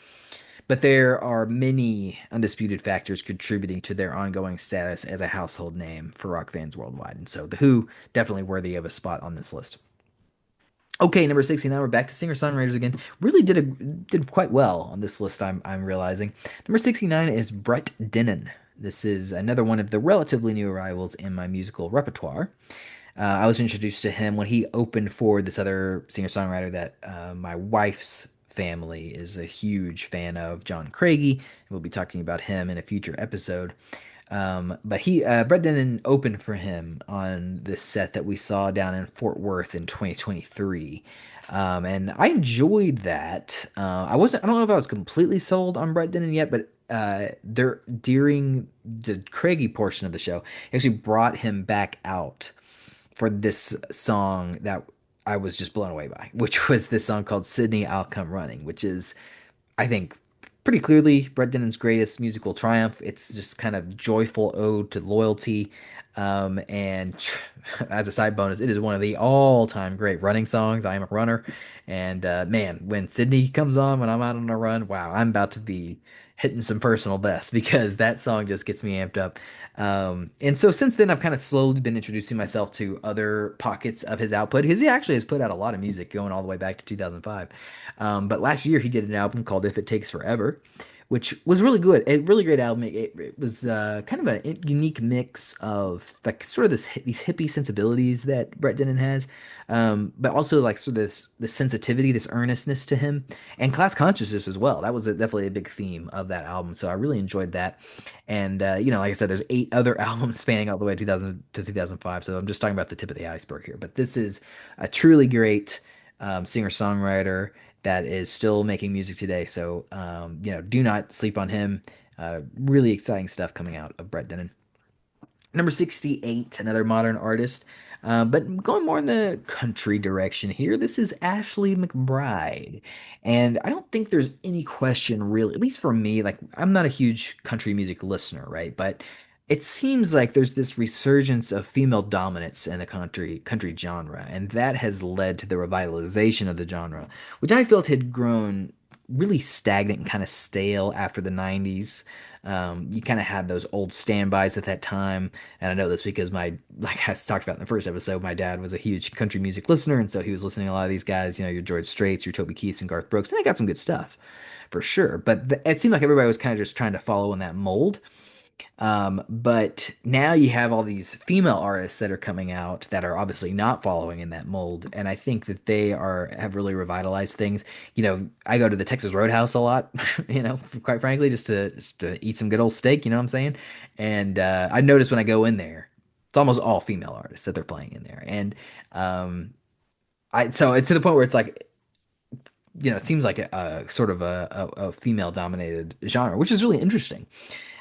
Speaker 2: But there are many undisputed factors contributing to their ongoing status as a household name for rock fans worldwide, and so the Who definitely worthy of a spot on this list. Okay, number 69, we're back to singer-songwriters again. Really did quite well on this list, I'm realizing. Number 69 is Brett Dennen. This is another one of the relatively new arrivals in my musical repertoire. I was introduced to him when he opened for this other singer-songwriter that my wife's family is a huge fan of, John Craigie. We'll be talking about him in a future episode. But Brett Dennen opened for him on this set that we saw down in Fort Worth in 2023. And I enjoyed that. I don't know if I was completely sold on Brett Dennen yet, but there during the Craigie portion of the show, he actually brought him back out for this song that I was just blown away by, which was this song called Sydney, I'll Come Running, which is, I think, pretty clearly Brett Dennen's greatest musical triumph. It's just kind of joyful ode to loyalty. And as a side bonus, it is one of the all-time great running songs. I am a runner. And man, when Sydney comes on, when I'm out on a run, wow, I'm about to be hitting some personal bests because that song just gets me amped up. And so since then, I've kind of slowly been introducing myself to other pockets of his output because he actually has put out a lot of music going all the way back to 2005. But last year, he did an album called If It Takes Forever, which was really good. A really great album. It was kind of a unique mix of like sort of these hippie sensibilities that Brett Dennen has, but also like sort of this sensitivity, this earnestness to him, and class consciousness as well. That was definitely a big theme of that album. So I really enjoyed that. And like I said, there's 8 other albums spanning all the way 2000 to 2005. So I'm just talking about the tip of the iceberg here. But this is a truly great singer-songwriter that is still making music today. So, do not sleep on him. Really exciting stuff coming out of Brett Dennen. Number 68, another modern artist, but going more in the country direction here. This is Ashley McBryde. And I don't think there's any question really, at least for me, like I'm not a huge country music listener, right? But it seems like there's this resurgence of female dominance in the country genre, and that has led to the revitalization of the genre, which I felt had grown really stagnant and kind of stale after the 90s. You kind of had those old standbys at that time. And I know this because like I talked about in the first episode, my dad was a huge country music listener. And so he was listening to a lot of these guys, your George Straits, your Toby Keiths, and Garth Brooks. And they got some good stuff for sure. But it seemed like everybody was kind of just trying to follow in that mold. But now you have all these female artists that are coming out that are obviously not following in that mold, and I think that they have really revitalized things. I go to the Texas Roadhouse a lot, quite frankly, just to eat some good old steak. You know what I'm saying? And I notice when I go in there, it's almost all female artists that they're playing in there, and so it's to the point where it's like. It seems like a sort of a female dominated genre, which is really interesting.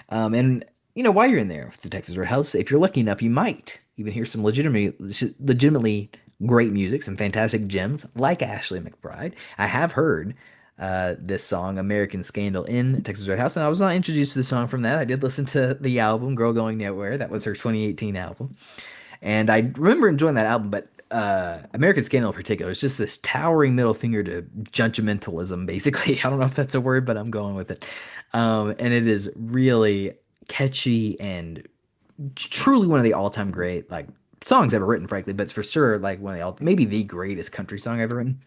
Speaker 2: And while you're in there with the Texas Roadhouse, if you're lucky enough, you might even hear some legitimately great music, some fantastic gems like Ashley McBryde. I have heard this song, American Scandal, in Texas Roadhouse, and I was not introduced to the song from that. I did listen to the album, Girl Going Nowhere. That was her 2018 album. And I remember enjoying that album, but American Scandal in particular is just this towering middle finger to judgmentalism, basically. I don't know if that's a word, but I'm going with it. And it is really catchy and truly one of the all-time great like songs ever written, frankly. But it's for sure like one of the maybe the greatest country song ever written.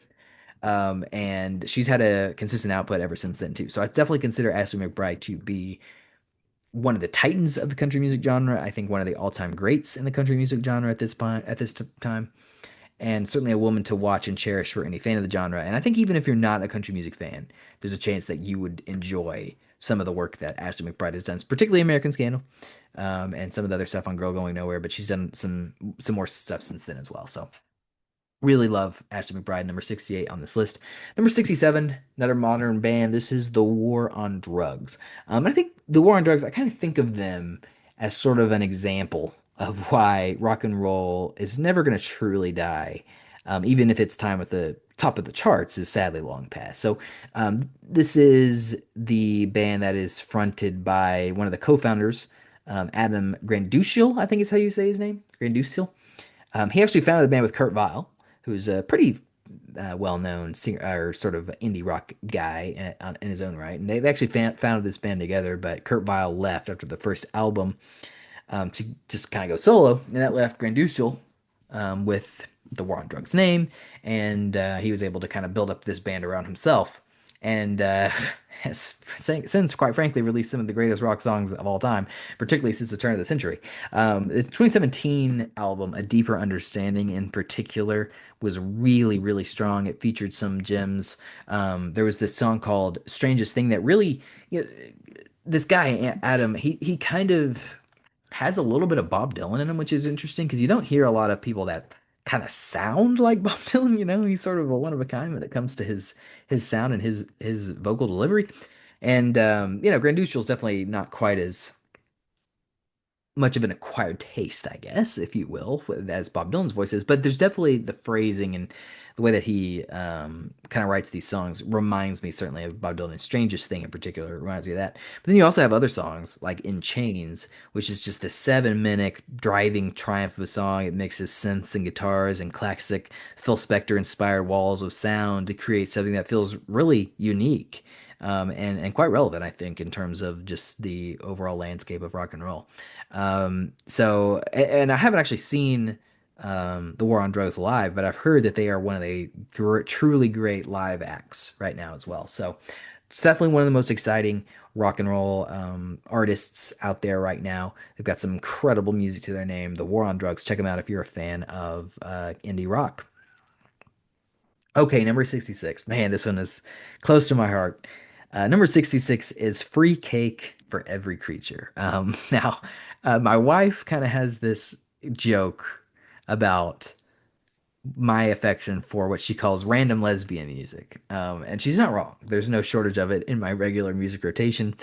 Speaker 2: And she's had a consistent output ever since then too. So I definitely consider Ashley McBryde to be one of the titans of the country music genre. I think one of the all-time greats in the country music genre at this point, time, and certainly a woman to watch and cherish for any fan of the genre. And I think even if you're not a country music fan, there's a chance that you would enjoy some of the work that Ashley McBryde has done, particularly American Scandal, and some of the other stuff on Girl Going Nowhere. But she's done some more stuff since then as well. So Really love Ashley McBryde, number 68 on this list. Number 67, another modern band. This is The War on Drugs. I think The War on Drugs, I kind of think of them as sort of an example of why rock and roll is never going to truly die, even if its time at the top of the charts is sadly long past. So, this is the band that is fronted by one of the co-founders, Adam Granduciel, I think is how you say his name, Granduciel. He actually founded the band with Kurt Vile, who's a pretty well-known singer or sort of indie rock guy in his own right. And they actually founded this band together, but Kurt Vile left after the first album to just kind of go solo, and that left Granduciel with the War on Drugs name, and he was able to kind of build up this band around himself, and has since, quite frankly, released some of the greatest rock songs of all time, particularly since the turn of the century. The 2017 album, A Deeper Understanding, in particular, was really, really strong. It featured some gems. There was this song called "Strangest Thing" that really, you know, this guy Adam, he kind of has a little bit of Bob Dylan in him, which is interesting because you don't hear a lot of people that kind of sound like Bob Dylan. He's sort of a one of a kind when it comes to his sound and his vocal delivery. And Granduciel's definitely not quite as much of an acquired taste, I guess, if you will, as Bob Dylan's voice is. But there's definitely the phrasing and the way that he kind of writes these songs reminds me certainly of Bob Dylan's Strangest Thing in particular. It reminds me of that. But then you also have other songs like In Chains, which is just the 7 minute driving triumph of a song. It mixes synths and guitars and classic Phil Spector inspired walls of sound to create something that feels really unique. And quite relevant, I think, in terms of just the overall landscape of rock and roll. And I haven't actually seen the War on Drugs live, but I've heard that they are one of the truly great live acts right now as well. So it's definitely one of the most exciting rock and roll artists out there right now. They've got some incredible music to their name. The War on Drugs. Check them out if you're a fan of indie rock. Okay, number 66. Man, this one is close to my heart. Number 66 is Free Cake for Every Creature. Now, my wife kind of has this joke about my affection for what she calls random lesbian music. And she's not wrong. There's no shortage of it in my regular music rotation.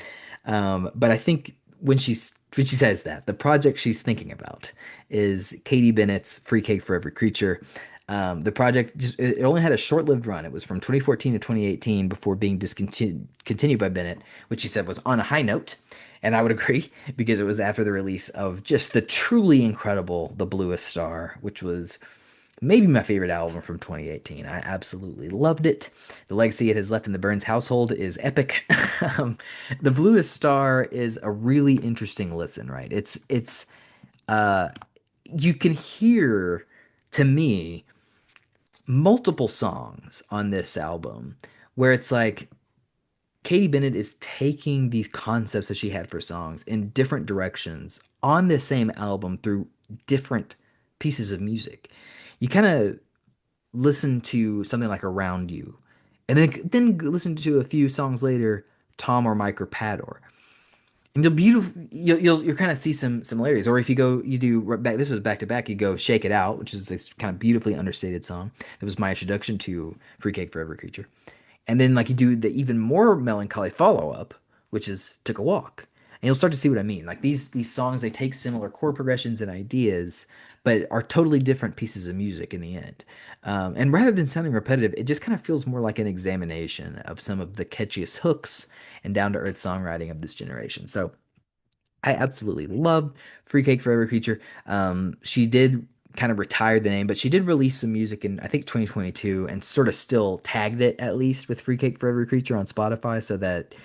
Speaker 2: But I think when she says that, the project she's thinking about is Katie Bennett's Free Cake for Every Creature. The project it only had a short-lived run. It was from 2014 to 2018 before being discontinued by Bennett, which she said was on a high note. And I would agree because it was after the release of just the truly incredible The Bluest Star, which was maybe my favorite album from 2018. I absolutely loved it. The legacy it has left in the Burns household is epic. The Bluest Star is a really interesting listen, right? It's uh you can hear to me multiple songs on this album where it's like Katie Bennett is taking these concepts that she had for songs in different directions on this same album through different pieces of music. You kind of listen to something like Around You, and then listen to a few songs later, Tom or Mike or Pat or. And you'll kind of see some similarities. Or if you go, you do back. This was back to back. You go "Shake It Out," which is this kind of beautifully understated song. That was my introduction to "Free Cake for Every Creature." And then like you do the even more melancholy follow up, which is "Took a Walk," and you'll start to see what I mean. Like these songs, they take similar chord progressions and ideas, but are totally different pieces of music in the end. And rather than sounding repetitive, it just kind of feels more like an examination of some of the catchiest hooks and down to earth songwriting of this generation. So I absolutely love Free Cake for Every Creature. She did kind of retire the name, but she did release some music in I think 2022 and sort of still tagged it at least with Free Cake for Every Creature on Spotify so that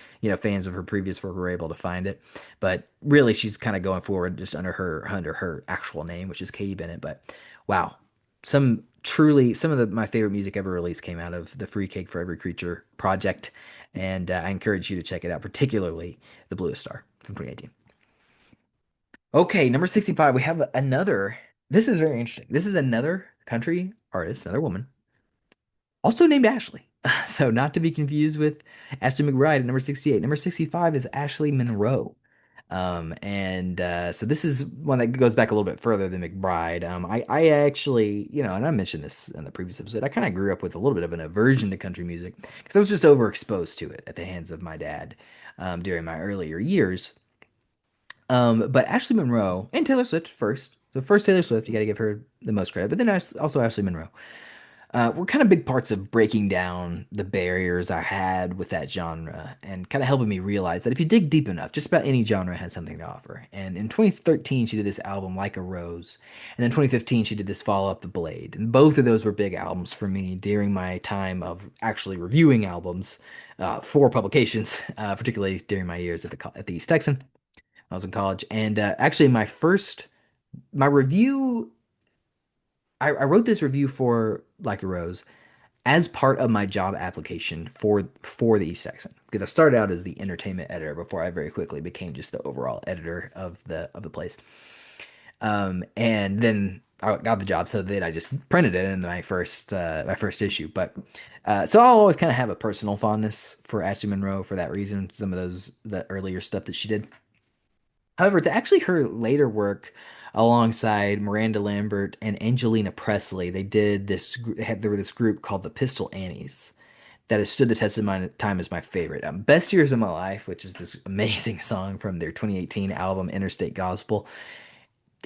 Speaker 2: fans of her previous work were able to find it. But really she's kind of going forward just under her actual name, which is Katie Bennett. But wow, some of my favorite music ever released came out of the Free Cake for Every Creature project, and I encourage you to check it out, particularly The Bluest Star from 2018. Okay, number 65, we have another. This is very interesting. This is another country artist, another woman, also named Ashley. So, not to be confused with Ashley McBryde at number 68. Number 65 is Ashley Monroe. So this is one that goes back a little bit further than McBryde. I actually, and I mentioned this in the previous episode, I kind of grew up with a little bit of an aversion to country music because I was just overexposed to it at the hands of my dad during my earlier years. But Ashley Monroe and Taylor Swift first. So first Taylor Swift, you got to give her the most credit, but then also Ashley Monroe were kind of big parts of breaking down the barriers I had with that genre and kind of helping me realize that if you dig deep enough, just about any genre has something to offer. And in 2013, she did this album, Like a Rose. And then 2015, she did this follow up, The Blade. And both of those were big albums for me during my time of actually reviewing albums for publications, particularly during my years at the East Texan. I was in college. And actually, my review, I wrote this review for Like a Rose as part of my job application for the East Texan because I started out as the entertainment editor before I very quickly became just the overall editor of the place. And then I got the job, so then I just printed it in my first issue. But so I'll always kind of have a personal fondness for Ashley Monroe for that reason. Some of the earlier stuff that she did. However, it's actually her later work alongside Miranda Lambert and Angelina Presley. They did this. There were this group called the Pistol Annies that has stood the test of my time as my favorite. Best Years of My Life, which is this amazing song from their 2018 album Interstate Gospel.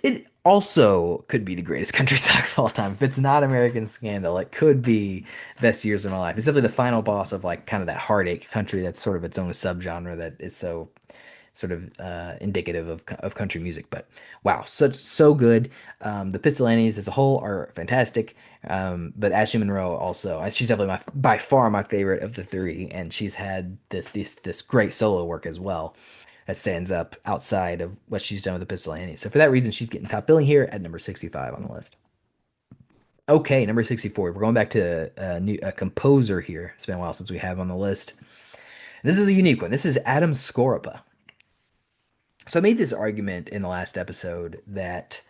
Speaker 2: It also could be the greatest country song of all time. If it's not American Scandal, it could be Best Years of My Life. It's definitely the final boss of like kind of that heartache country that's sort of its own subgenre that is so sort of indicative of country music. But wow, so good. The Pistol Annies as a whole are fantastic. But Ashley Monroe also, she's definitely by far my favorite of the three, and she's had this great solo work as well that stands up outside of what she's done with the Pistol Annies. So for that reason, she's getting top billing here at number 65 on the list. Okay, number 64. We're going back to a composer here. It's been a while since we have on the list. This is a unique one. This is Adam Skorupa. So I made this argument in the last episode that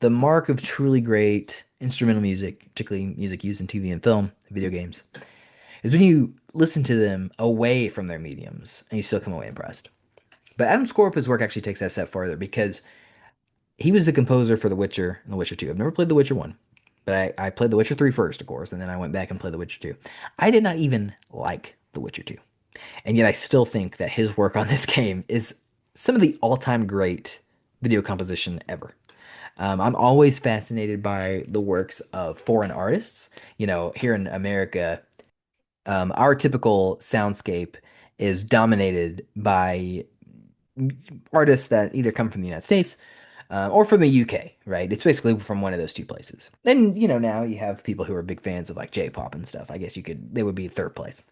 Speaker 2: the mark of truly great instrumental music, particularly music used in TV and film, video games, is when you listen to them away from their mediums and you still come away impressed. But Adam Scorpa's work actually takes that step further because he was the composer for The Witcher and The Witcher 2. I've never played The Witcher 1, but I played The Witcher 3 first, of course, and then I went back and played The Witcher 2. I did not even like The Witcher 2. And yet I still think that his work on this game is some of the all-time great video composition ever. I'm always fascinated by the works of foreign artists. Here in America, our typical soundscape is dominated by artists that either come from the United States or from the UK, right? It's basically from one of those two places. Then, now you have people who are big fans of like J-pop and stuff. I guess they would be third place.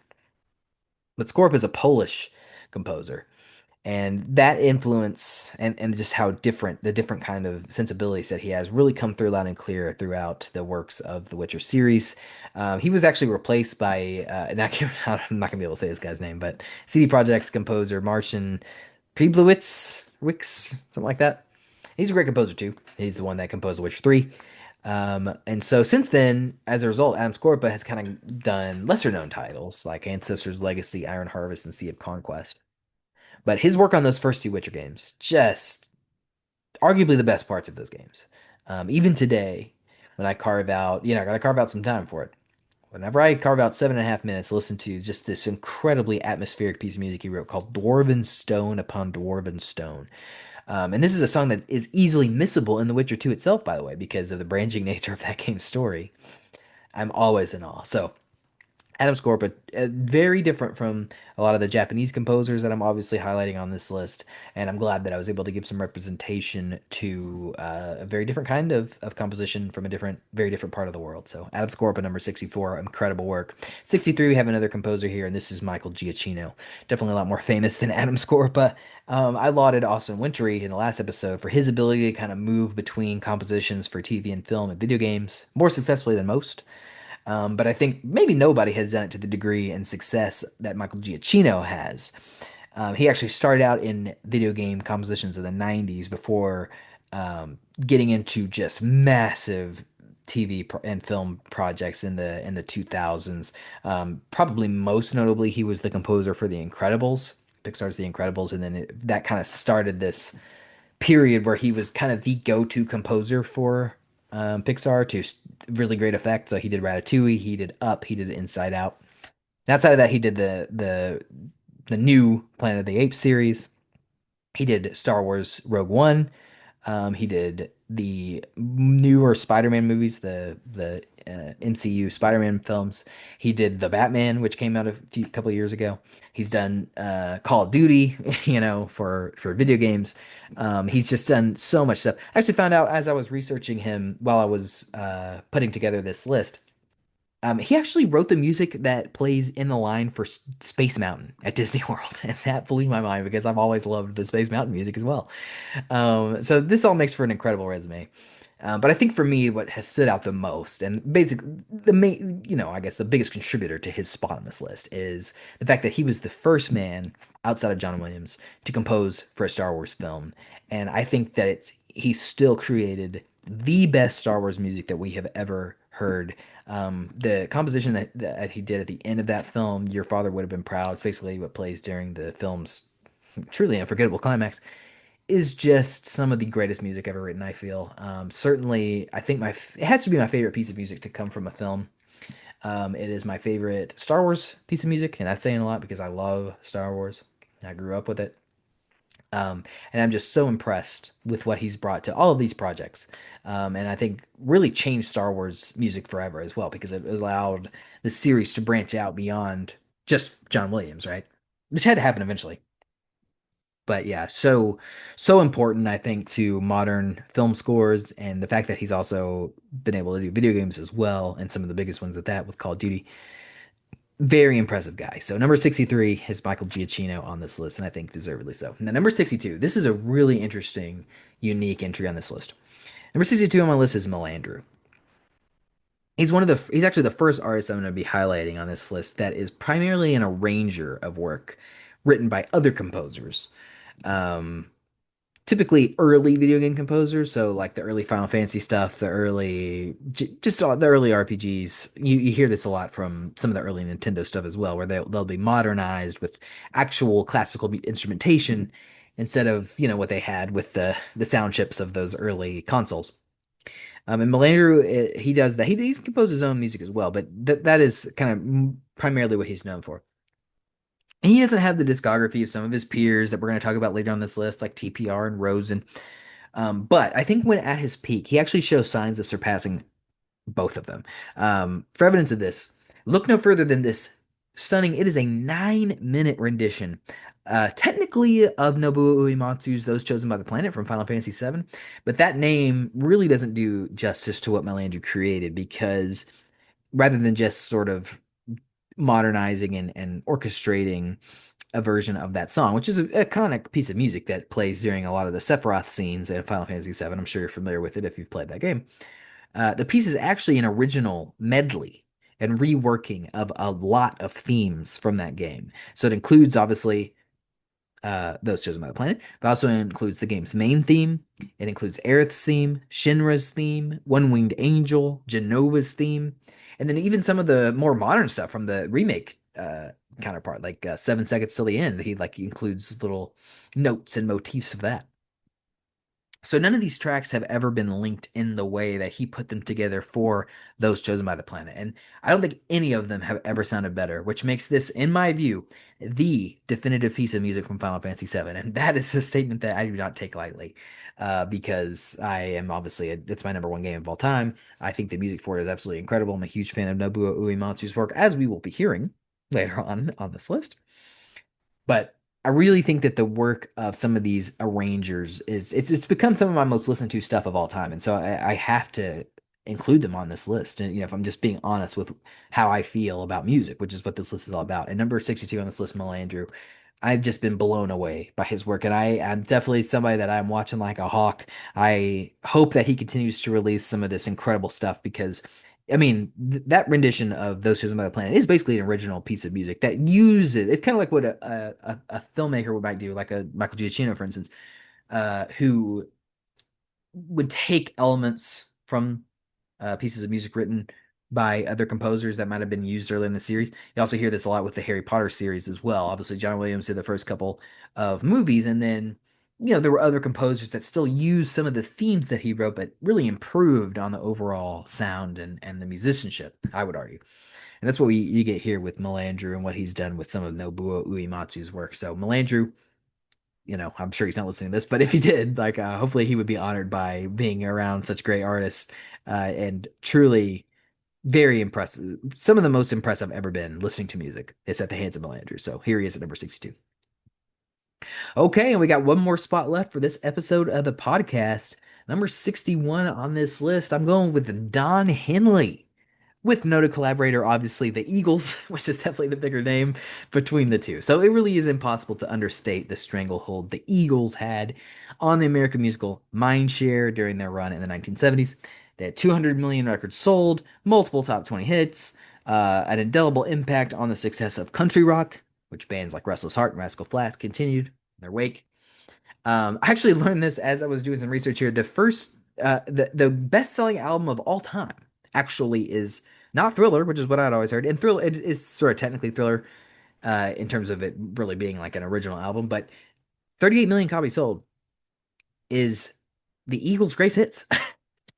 Speaker 2: But Skorp is a Polish composer. And that influence and just how the different kind of sensibilities that he has really come through loud and clear throughout the works of the Witcher series. He was actually replaced by, and I'm not going to be able to say this guy's name, but CD Projekt's composer, Marcin Wix, something like that. He's a great composer too. He's the one that composed The Witcher 3. And so since then, as a result, Adam Skorpa has kind of done lesser known titles like Ancestors Legacy, Iron Harvest, and Sea of Conquest. But his work on those first two Witcher games, just arguably the best parts of those games. Even today, when I carve out, I gotta carve out some time for it. Whenever I carve out 7.5 minutes, listen to just this incredibly atmospheric piece of music he wrote called Dwarven Stone Upon Dwarven Stone. And this is a song that is easily missable in The Witcher 2 itself, by the way, because of the branching nature of that game's story. I'm always in awe. So, Adam Skorpa, very different from a lot of the Japanese composers that I'm obviously highlighting on this list, and I'm glad that I was able to give some representation to a very different kind of composition from very different part of the world. So Adam Skorpa, number 64, incredible work. 63, we have another composer here, and this is Michael Giacchino. Definitely a lot more famous than Adam Skorpa. I lauded Austin Wintory in the last episode for his ability to kind of move between compositions for TV and film and video games more successfully than most. But I think maybe nobody has done it to the degree and success that Michael Giacchino has. He actually started out in video game compositions in the 90s before getting into just massive TV and film projects in the 2000s. Probably most notably, he was the composer for The Incredibles Pixar's The Incredibles, and then that kind of started this period where he was kind of the go-to composer for Pixar to really great effect. So he did Ratatouille, he did Up, he did Inside Out. And outside of that, he did the new Planet of the Apes series. He did Star Wars Rogue One. He did the newer Spider-Man movies, the MCU Spider-Man films. He did the Batman, which came out couple of years ago. He's done Call of Duty, for video games. He's just done so much stuff. I actually found out as I was researching him while I was putting together this list. He actually wrote the music that plays in the line for Space Mountain at Disney World, and that blew my mind because I've always loved the Space Mountain music as well. So this all makes for an incredible resume. But I think for me, what has stood out the most, and basically the main, I guess the biggest contributor to his spot on this list is the fact that he was the first man outside of John Williams to compose for a Star Wars film. And I think that he still created the best Star Wars music that we have ever heard. The composition that he did at the end of that film, Your Father Would Have Been Proud, it's basically what plays during the film's truly unforgettable climax, is just some of the greatest music ever written, I feel. Certainly, I think it has to be my favorite piece of music to come from a film. It is my favorite Star Wars piece of music, and that's saying a lot because I love Star Wars. I grew up with it. And I'm just so impressed with what he's brought to all of these projects. And I think really changed Star Wars music forever as well, because it allowed the series to branch out beyond just John Williams, right? Which had to happen eventually. But yeah, so important, I think, to modern film scores, and the fact that he's also been able to do video games as well, and some of the biggest ones at that with Call of Duty. Very impressive guy. So number 63 is Michael Giacchino on this list, and I think deservedly so. Now, number 62, this is a really interesting, unique entry on this list. Number 62 on my list is Melandru. He's actually the first artist I'm going to be highlighting on this list that is primarily an arranger of work written by other composers. Um, Typically early video game composers, so like the early Final Fantasy stuff, just all the early RPGs. You hear this a lot from some of the early Nintendo stuff as well, where they'll be modernized with actual classical instrumentation instead of what they had with the sound chips of those early consoles. And Melandru, he does that. He's composed his own music as well, but that is kind of primarily what he's known for. He doesn't have the discography of some of his peers that we're going to talk about later on this list, like TPR and Rosen. But I think when at his peak, he actually shows signs of surpassing both of them. For evidence of this, look no further than this stunning. It is a 9-minute rendition, technically of Nobuo Uematsu's "Those Chosen by the Planet" from Final Fantasy VII, but that name really doesn't do justice to what Melandru created, because rather than just sort of modernizing and orchestrating a version of that song, which is a iconic piece of music that plays during a lot of the Sephiroth scenes in Final Fantasy VII. I'm sure you're familiar with it if you've played that game. The piece is actually an original medley and reworking of a lot of themes from that game. So it includes, obviously, Those Chosen by the Planet, but also includes the game's main theme. It includes Aerith's theme, Shinra's theme, One Winged Angel, Genova's theme, and then even some of the more modern stuff from the remake counterpart, like 7 Seconds Till the End. He includes little notes and motifs of that. So none of these tracks have ever been linked in the way that he put them together for Those Chosen by the Planet. And I don't think any of them have ever sounded better, which makes this, in my view, the definitive piece of music from Final Fantasy VII. And that is a statement that I do not take lightly, because I am obviously, it's my number one game of all time. I think the music for it is absolutely incredible. I'm a huge fan of Nobuo Uematsu's work, as we will be hearing later on this list. But I really think that the work of some of these arrangers it's become some of my most listened to stuff of all time, and so I have to include them on this list. And if I'm just being honest with how I feel about music, which is what this list is all about. And number 62 on this list, Melandru, I've just been blown away by his work, and I'm definitely somebody that I'm watching like a hawk. I hope that he continues to release some of this incredible stuff, because I mean, that rendition of Those Chosen by the Planet is basically an original piece of music that uses, it's kind of like what a filmmaker might do, like a Michael Giacchino, for instance, who would take elements from pieces of music written by other composers that might have been used early in the series. You also hear this a lot with the Harry Potter series as well. Obviously, John Williams did the first couple of movies, and then there were other composers that still used some of the themes that he wrote, but really improved on the overall sound and the musicianship, I would argue. And that's what you get here with Melandru and what he's done with some of Nobuo Uematsu's work. So Melandru, I'm sure he's not listening to this, but if he did, like, hopefully he would be honored by being around such great artists, and truly very impressive. Some of the most impressed I've ever been listening to music is at the hands of Melandru. So here he is at number 62. Okay, and we got one more spot left for this episode of the podcast. Number 61 on this list, I'm going with Don Henley, with noted collaborator, obviously, the Eagles, which is definitely the bigger name between the two. So it really is impossible to understate the stranglehold the Eagles had on the American musical mindshare during their run in the 1970s. They had 200 million records sold, multiple top 20 hits, an indelible impact on the success of country rock, which bands like Restless Heart and Rascal Flatts continued in their wake. I actually learned this as I was doing some research here. The best-selling album of all time actually is not Thriller, which is what I'd always heard. And Thriller, it is sort of technically Thriller in terms of it really being like an original album, but 38 million copies sold is the Eagles' greatest hits.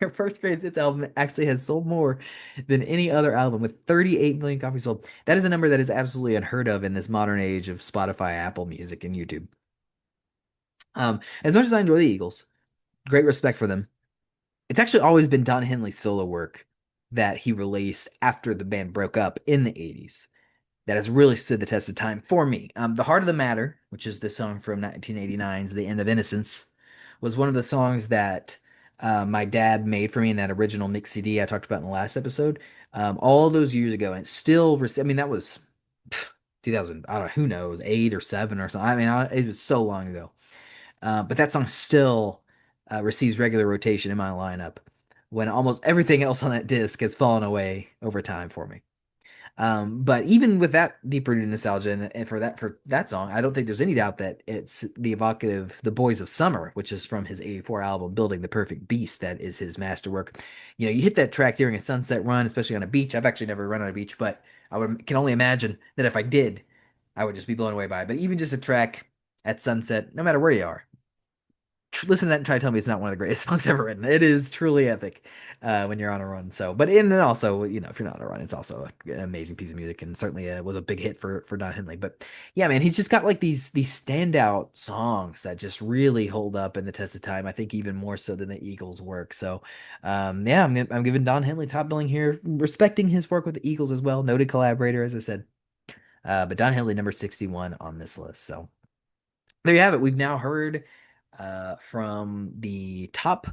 Speaker 2: Their first greatest hits album actually has sold more than any other album with 38 million copies sold. That is a number that is absolutely unheard of in this modern age of Spotify, Apple Music, and YouTube. As much as I enjoy the Eagles, great respect for them, it's actually always been Don Henley's solo work that he released after the band broke up in the 80s that has really stood the test of time for me. The Heart of the Matter, which is the song from 1989's The End of Innocence, was one of the songs that my dad made for me in that original mix CD I talked about in the last episode, all those years ago. And it still, that was 2000, I don't know, who knows, 8 or 7 or something. It was so long ago. But that song still receives regular rotation in my lineup when almost everything else on that disc has fallen away over time for me. But even with that deep-rooted nostalgia and for that song, I don't think there's any doubt that it's the evocative "The Boys of Summer," which is from his '84 album "Building the Perfect Beast," that is his masterwork. You hit that track during a sunset run, especially on a beach. I've actually never run on a beach, but can only imagine that if I did, I would just be blown away by it. But even just a track at sunset, no matter where you are, listen to that and try to tell me it's not one of the greatest songs ever written. It is truly epic when you're on a run. So, and also, if you're not on a run, it's also an amazing piece of music, and certainly was a big hit for Don Henley. But yeah, man, he's just got like these standout songs that just really hold up in the test of time. I think even more so than the Eagles' work. So, yeah, I'm giving Don Henley top billing here, respecting his work with the Eagles as well. Noted collaborator, as I said. But Don Henley, number 61 on this list. So there you have it. We've now heard from the top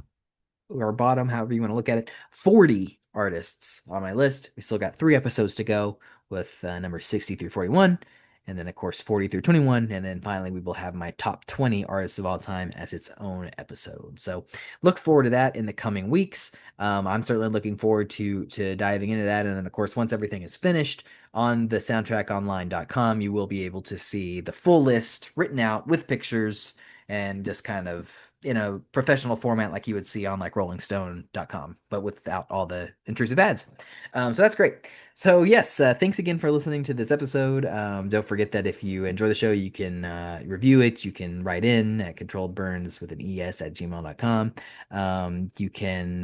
Speaker 2: or bottom, however you want to look at it, 40 artists on my list. We still got 3 episodes to go with number 60 through 41, and then of course 40 through 21, and then finally we will have my top 20 artists of all time as its own episode. So look forward to that in the coming weeks. I'm certainly looking forward to diving into that, and then of course once everything is finished on the soundtrackonline.com, you will be able to see the full list written out with pictures and just kind of in a professional format like you would see on like rollingstone.com, but without all the intrusive ads. So that's great. So yes, thanks again for listening to this episode. Don't forget that if you enjoy the show, you can review it. You can write in at ControlledBurnes with an ES at gmail.com. You can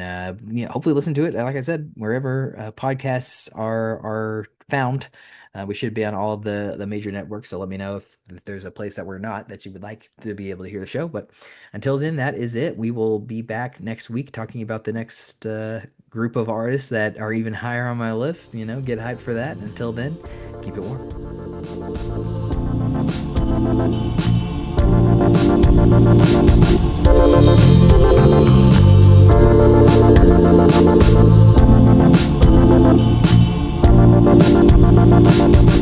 Speaker 2: hopefully listen to it, like I said, wherever podcasts are found. We should be on all of the major networks, so let me know if there's a place that we're not that you would like to be able to hear the show. But until then, that is it. We will be back next week talking about the next group of artists that are even higher on my list. Get hyped for that. Until then, keep it warm. Thank you.